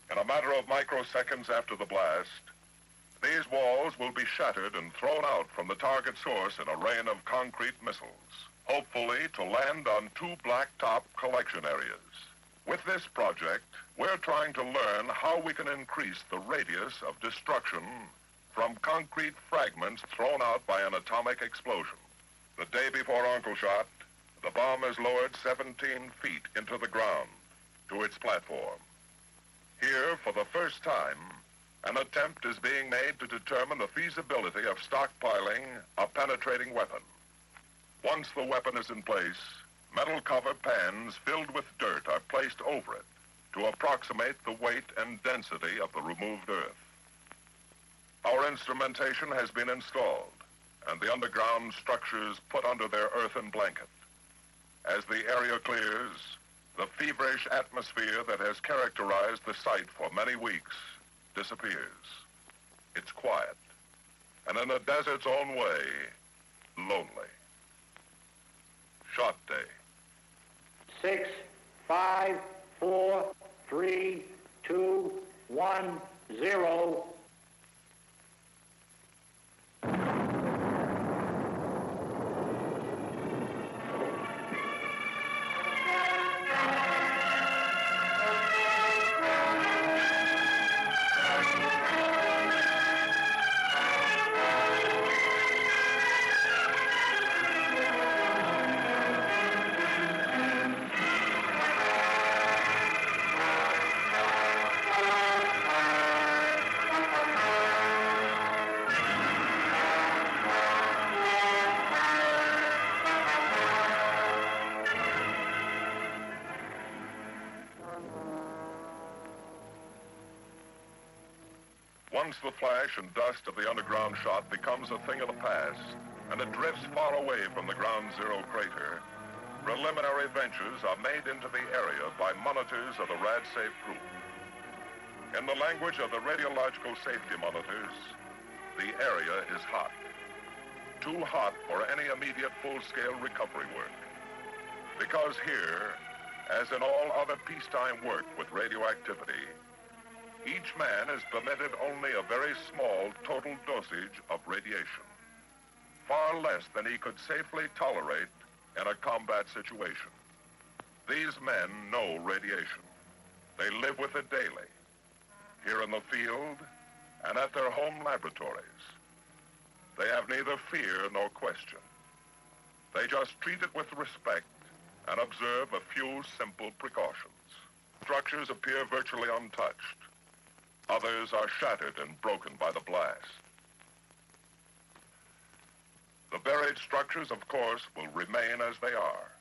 In a matter of microseconds after the blast, these walls will be shattered and thrown out from the target source in a rain of concrete missiles, hopefully to land on 2 blacktop collection areas. With this project, we're trying to learn how we can increase the radius of destruction from concrete fragments thrown out by an atomic explosion. The day before Uncle Shot, the bomb is lowered 17 feet into the ground to its platform. Here, for the first time, an attempt is being made to determine the feasibility of stockpiling a penetrating weapon. Once the weapon is in place, metal cover pans filled with dirt are placed over it to approximate the weight and density of the removed earth. Our instrumentation has been installed, and the underground structures put under their earthen blanket. As the area clears, the feverish atmosphere that has characterized the site for many weeks disappears. It's quiet, and in a desert's own way, lonely. Shot day. 6, 5, 4, 3, 2, 1, 0. the flash and dust of the underground shot becomes a thing of the past, and it drifts far away from the ground zero crater, preliminary ventures are made into the area by monitors of the RadSafe group. In the language of the radiological safety monitors, the area is hot. Too hot for any immediate full-scale recovery work. Because here, as in all other peacetime work with radioactivity, each man is permitted only a very small total dosage of radiation, far less than he could safely tolerate in a combat situation. These men know radiation. They live with it daily, here in the field and at their home laboratories. They have neither fear nor question. They just treat it with respect and observe a few simple precautions. Structures appear virtually untouched. Others are shattered and broken by the blast. The buried structures, of course, will remain as they are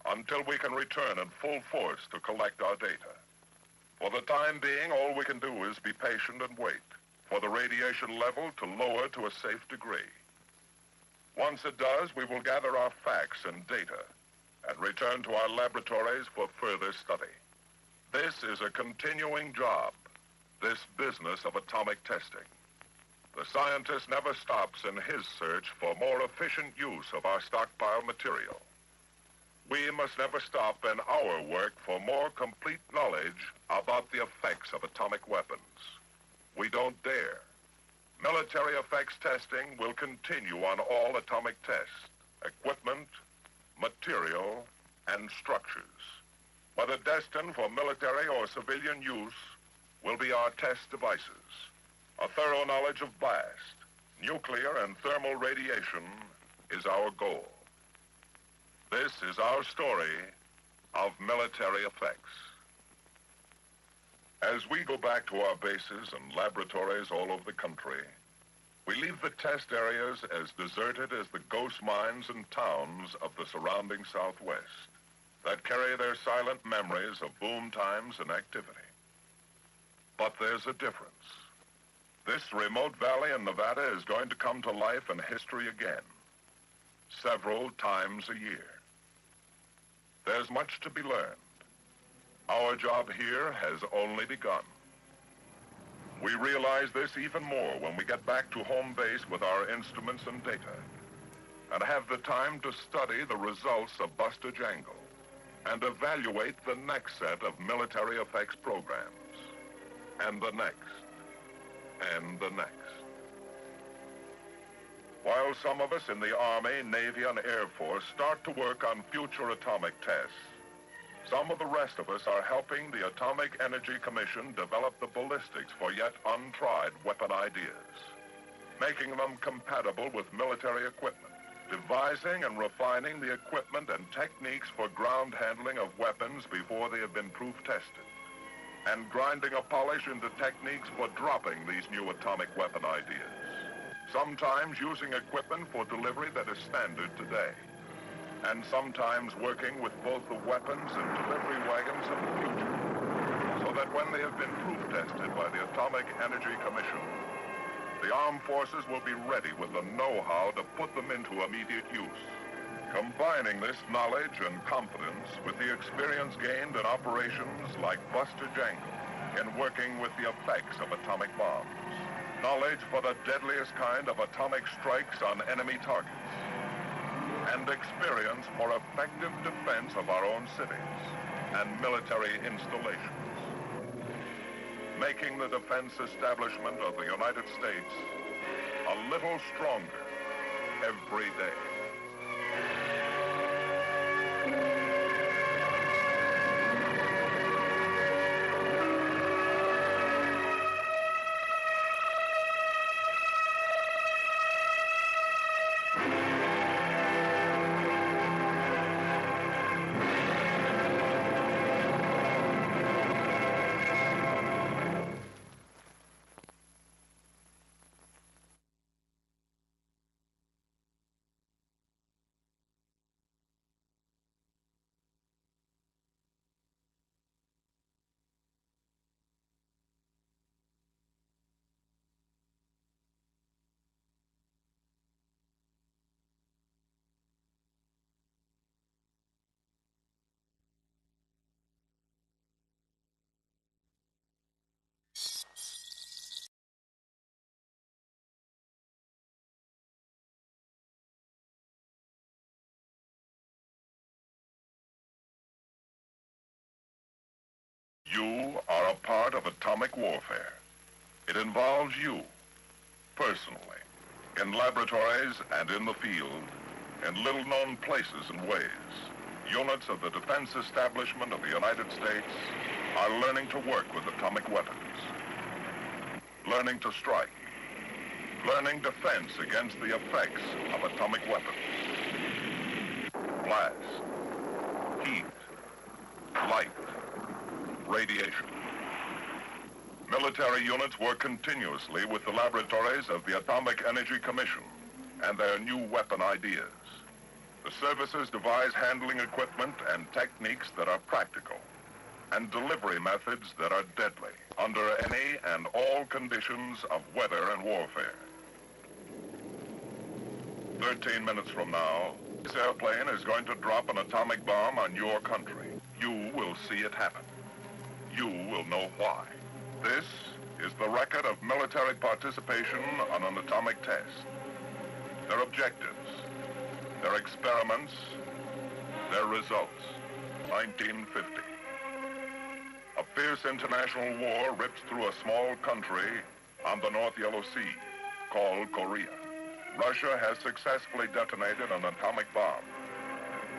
until we can return in full force to collect our data. For the time being, all we can do is be patient and wait for the radiation level to lower to a safe degree. Once it does, we will gather our facts and data and return to our laboratories for further study. This is a continuing job, this business of atomic testing. The scientist never stops in his search for more efficient use of our stockpile material. We must never stop in our work for more complete knowledge about the effects of atomic weapons. We don't dare. Military effects testing will continue on all atomic tests, equipment, material, and structures. Whether destined for military or civilian use will be our test devices. A thorough knowledge of blast, nuclear and thermal radiation is our goal. This is our story of military effects. As we go back to our bases and laboratories all over the country, we leave the test areas as deserted as the ghost mines and towns of the surrounding Southwest that carry their silent memories of boom times and activity. But there's a difference. This remote valley in Nevada is going to come to life and history again, several times a year. There's much to be learned. Our job here has only begun. We realize this even more when we get back to home base with our instruments and data and have the time to study the results of Buster Jangle and evaluate the next set of military effects programs, and the next, and the next. While some of us in the Army, Navy, and Air Force start to work on future atomic tests, some of the rest of us are helping the Atomic Energy Commission develop the ballistics for yet untried weapon ideas, making them compatible with military equipment, devising and refining the equipment and techniques for ground handling of weapons before they have been proof tested, and grinding a polish into techniques for dropping these new atomic weapon ideas, sometimes using equipment for delivery that is standard today, and sometimes working with both the weapons and delivery wagons of the future, so that when they have been proof tested by the Atomic Energy Commission, the armed forces will be ready with the know-how to put them into immediate use. Combining this knowledge and confidence with the experience gained in operations like Buster Jangle in working with the effects of atomic bombs, knowledge for the deadliest kind of atomic strikes on enemy targets, and experience for effective defense of our own cities and military installations, making the defense establishment of the United States a little stronger every day. You are a part of atomic warfare. It involves you, personally, in laboratories and in the field, in little-known places and ways. Units of the defense establishment of the United States are learning to work with atomic weapons, learning to strike, learning defense against the effects of atomic weapons. Blast, heat, light, radiation. Military units work continuously with the laboratories of the Atomic Energy Commission and their new weapon ideas. The services devise handling equipment and techniques that are practical, and delivery methods that are deadly under any and all conditions of weather and warfare. 13 minutes from now, this airplane is going to drop an atomic bomb on your country. You will see it happen. You will know why. This is the record of military participation on an atomic test. Their objectives, their experiments, their results. 1950. A fierce international war rips through a small country on the North Yellow Sea called Korea. Russia has successfully detonated an atomic bomb.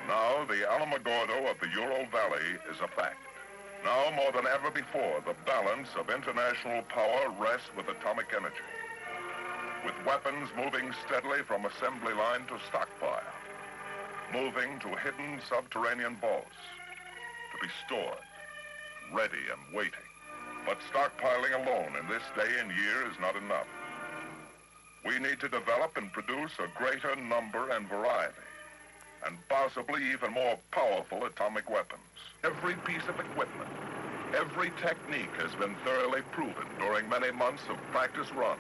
Now the Alamogordo of the Ural Valley is a fact. Now more than ever before, the balance of international power rests with atomic energy, with weapons moving steadily from assembly line to stockpile, moving to hidden subterranean vaults, to be stored, ready and waiting. But stockpiling alone in this day and year is not enough. We need to develop and produce a greater number and variety, and possibly even more powerful atomic weapons. Every piece of equipment, every technique has been thoroughly proven during many months of practice runs,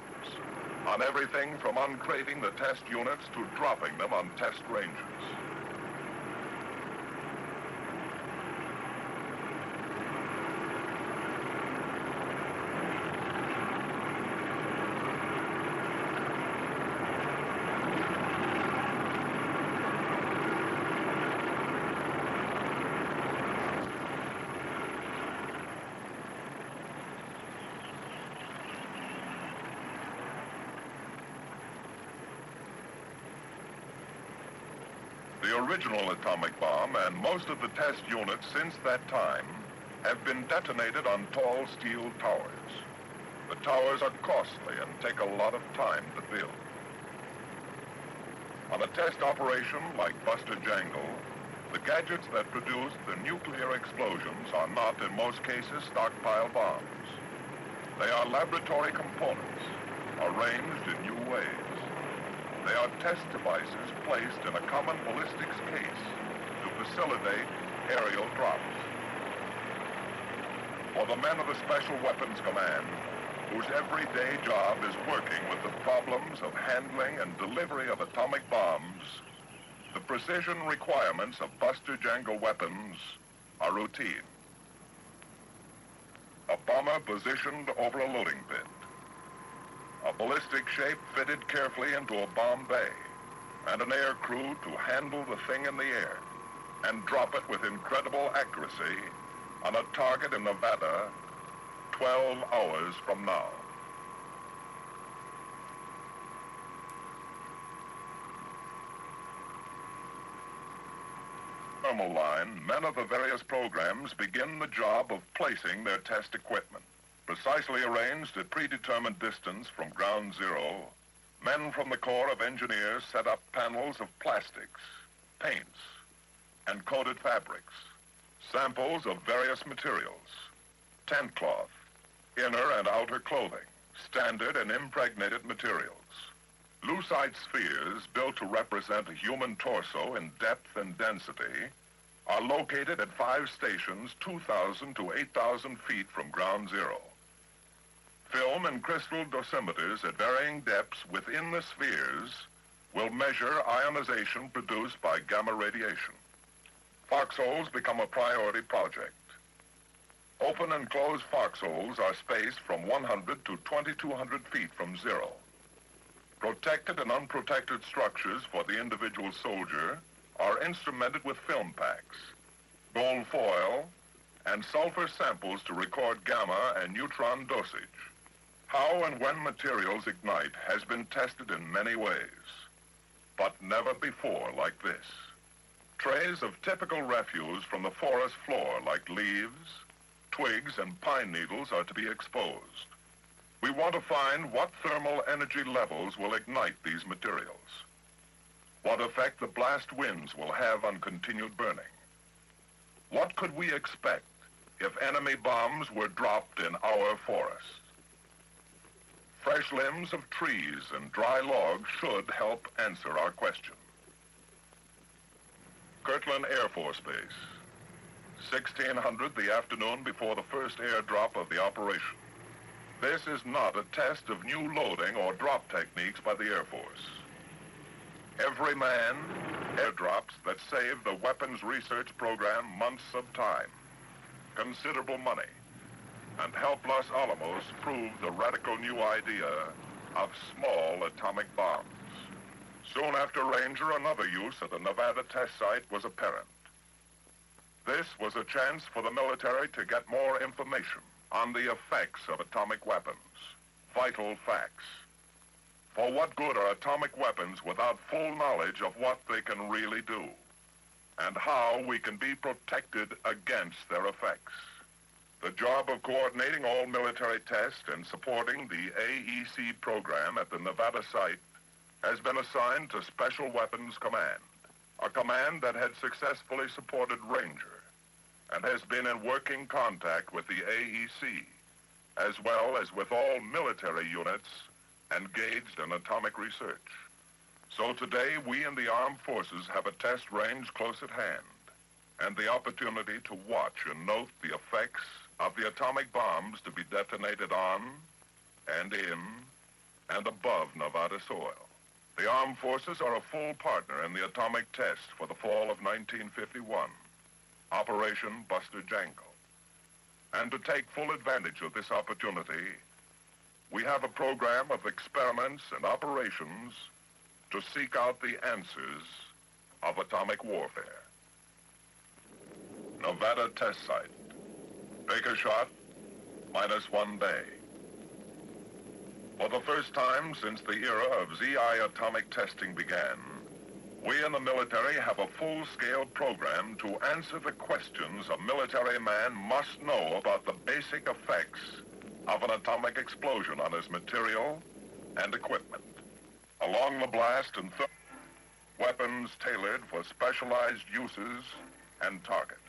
on everything from uncrating the test units to dropping them on test ranges. The original atomic bomb and most of the test units since that time have been detonated on tall steel towers. The towers are costly and take a lot of time to build. On a test operation like Buster Jangle, the gadgets that produce the nuclear explosions are not, in most cases, stockpile bombs. They are laboratory components, arranged in new ways. They are test devices placed in a common ballistics case to facilitate aerial drops. For the men of the Special Weapons Command, whose everyday job is working with the problems of handling and delivery of atomic bombs, the precision requirements of Buster Jangle weapons are routine. A bomber positioned over a loading pit. A ballistic shape fitted carefully into a bomb bay, and an air crew to handle the thing in the air and drop it with incredible accuracy on a target in Nevada 12 hours from now. Normal line, men of the various programs begin the job of placing their test equipment. Precisely arranged at predetermined distance from ground zero, men from the Corps of Engineers set up panels of plastics, paints, and coated fabrics, samples of various materials, tent cloth, inner and outer clothing, standard and impregnated materials. Lucite spheres built to represent a human torso in depth and density are located at 5 stations 2,000 to 8,000 feet from ground zero. Film and crystal dosimeters at varying depths within the spheres will measure ionization produced by gamma radiation. Foxholes become a priority project. Open and closed foxholes are spaced from 100 to 2,200 feet from zero. Protected and unprotected structures for the individual soldier are instrumented with film packs, gold foil, and sulfur samples to record gamma and neutron dosage. How and when materials ignite has been tested in many ways, but never before like this. Trays of typical refuse from the forest floor like leaves, twigs, and pine needles are to be exposed. We want to find what thermal energy levels will ignite these materials, what effect the blast winds will have on continued burning. What could we expect if enemy bombs were dropped in our forest? Fresh limbs of trees and dry logs should help answer our question. Kirtland Air Force Base, 1600 the afternoon before the first airdrop of the operation. This is not a test of new loading or drop techniques by the Air Force. Every man, airdrops that save the weapons research program months of time, considerable money, and help Los Alamos prove the radical new idea of small atomic bombs. Soon after Ranger, another use at the Nevada test site was apparent. This was a chance for the military to get more information on the effects of atomic weapons, vital facts. For what good are atomic weapons without full knowledge of what they can really do, and how we can be protected against their effects? The job of coordinating all military tests and supporting the AEC program at the Nevada site has been assigned to Special Weapons Command, a command that had successfully supported Ranger and has been in working contact with the AEC, as well as with all military units engaged in atomic research. So today, we in the armed forces have a test range close at hand and the opportunity to watch and note the effects of the atomic bombs to be detonated on and in and above Nevada soil. The armed forces are a full partner in the atomic test for the fall of 1951, Operation Buster Jangle. And to take full advantage of this opportunity, we have a program of experiments and operations to seek out the answers of atomic warfare. Nevada test site. Baker shot, -1 day. For the first time since the era of ZI atomic testing began, we in the military have a full-scale program to answer the questions a military man must know about the basic effects of an atomic explosion on his material and equipment. Along the blast and weapons tailored for specialized uses and targets.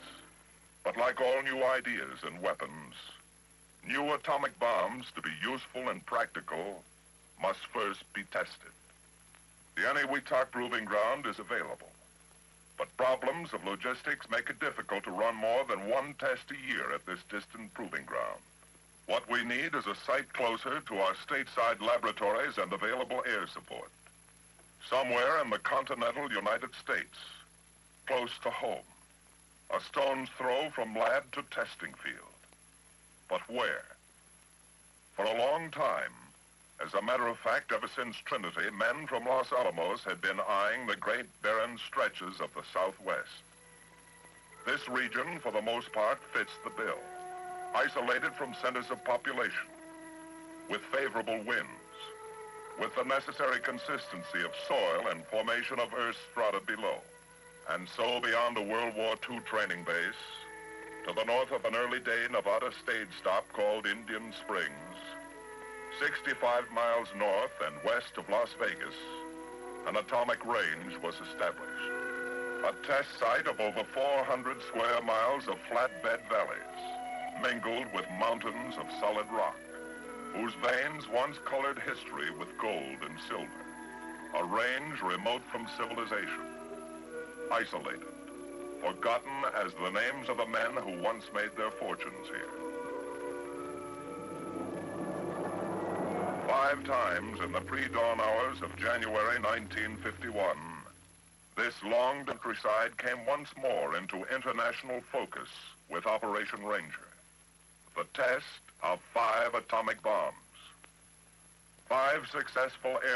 But like all new ideas and weapons, new atomic bombs, to be useful and practical, must first be tested. The Eniwetok proving ground is available, but problems of logistics make it difficult to run more than one test a year at this distant proving ground. What we need is a site closer to our stateside laboratories and available air support. Somewhere in the continental United States, close to home. A stone's throw from lab to testing field. But where? For a long time, as a matter of fact, ever since Trinity, men from Los Alamos had been eyeing the great barren stretches of the Southwest. This region, for the most part, fits the bill. Isolated from centers of population, with favorable winds, with the necessary consistency of soil and formation of earth strata below. And so beyond a World War II training base, to the north of an early-day Nevada stage stop called Indian Springs, 65 miles north and west of Las Vegas, an atomic range was established. A test site of over 400 square miles of flatbed valleys, mingled with mountains of solid rock, whose veins once colored history with gold and silver. A range remote from civilization, isolated, forgotten as the names of the men who once made their fortunes here. 5 times in the pre-dawn hours of January 1951, this long countryside came once more into international focus with Operation Ranger. The test of 5 atomic bombs. 5 successful air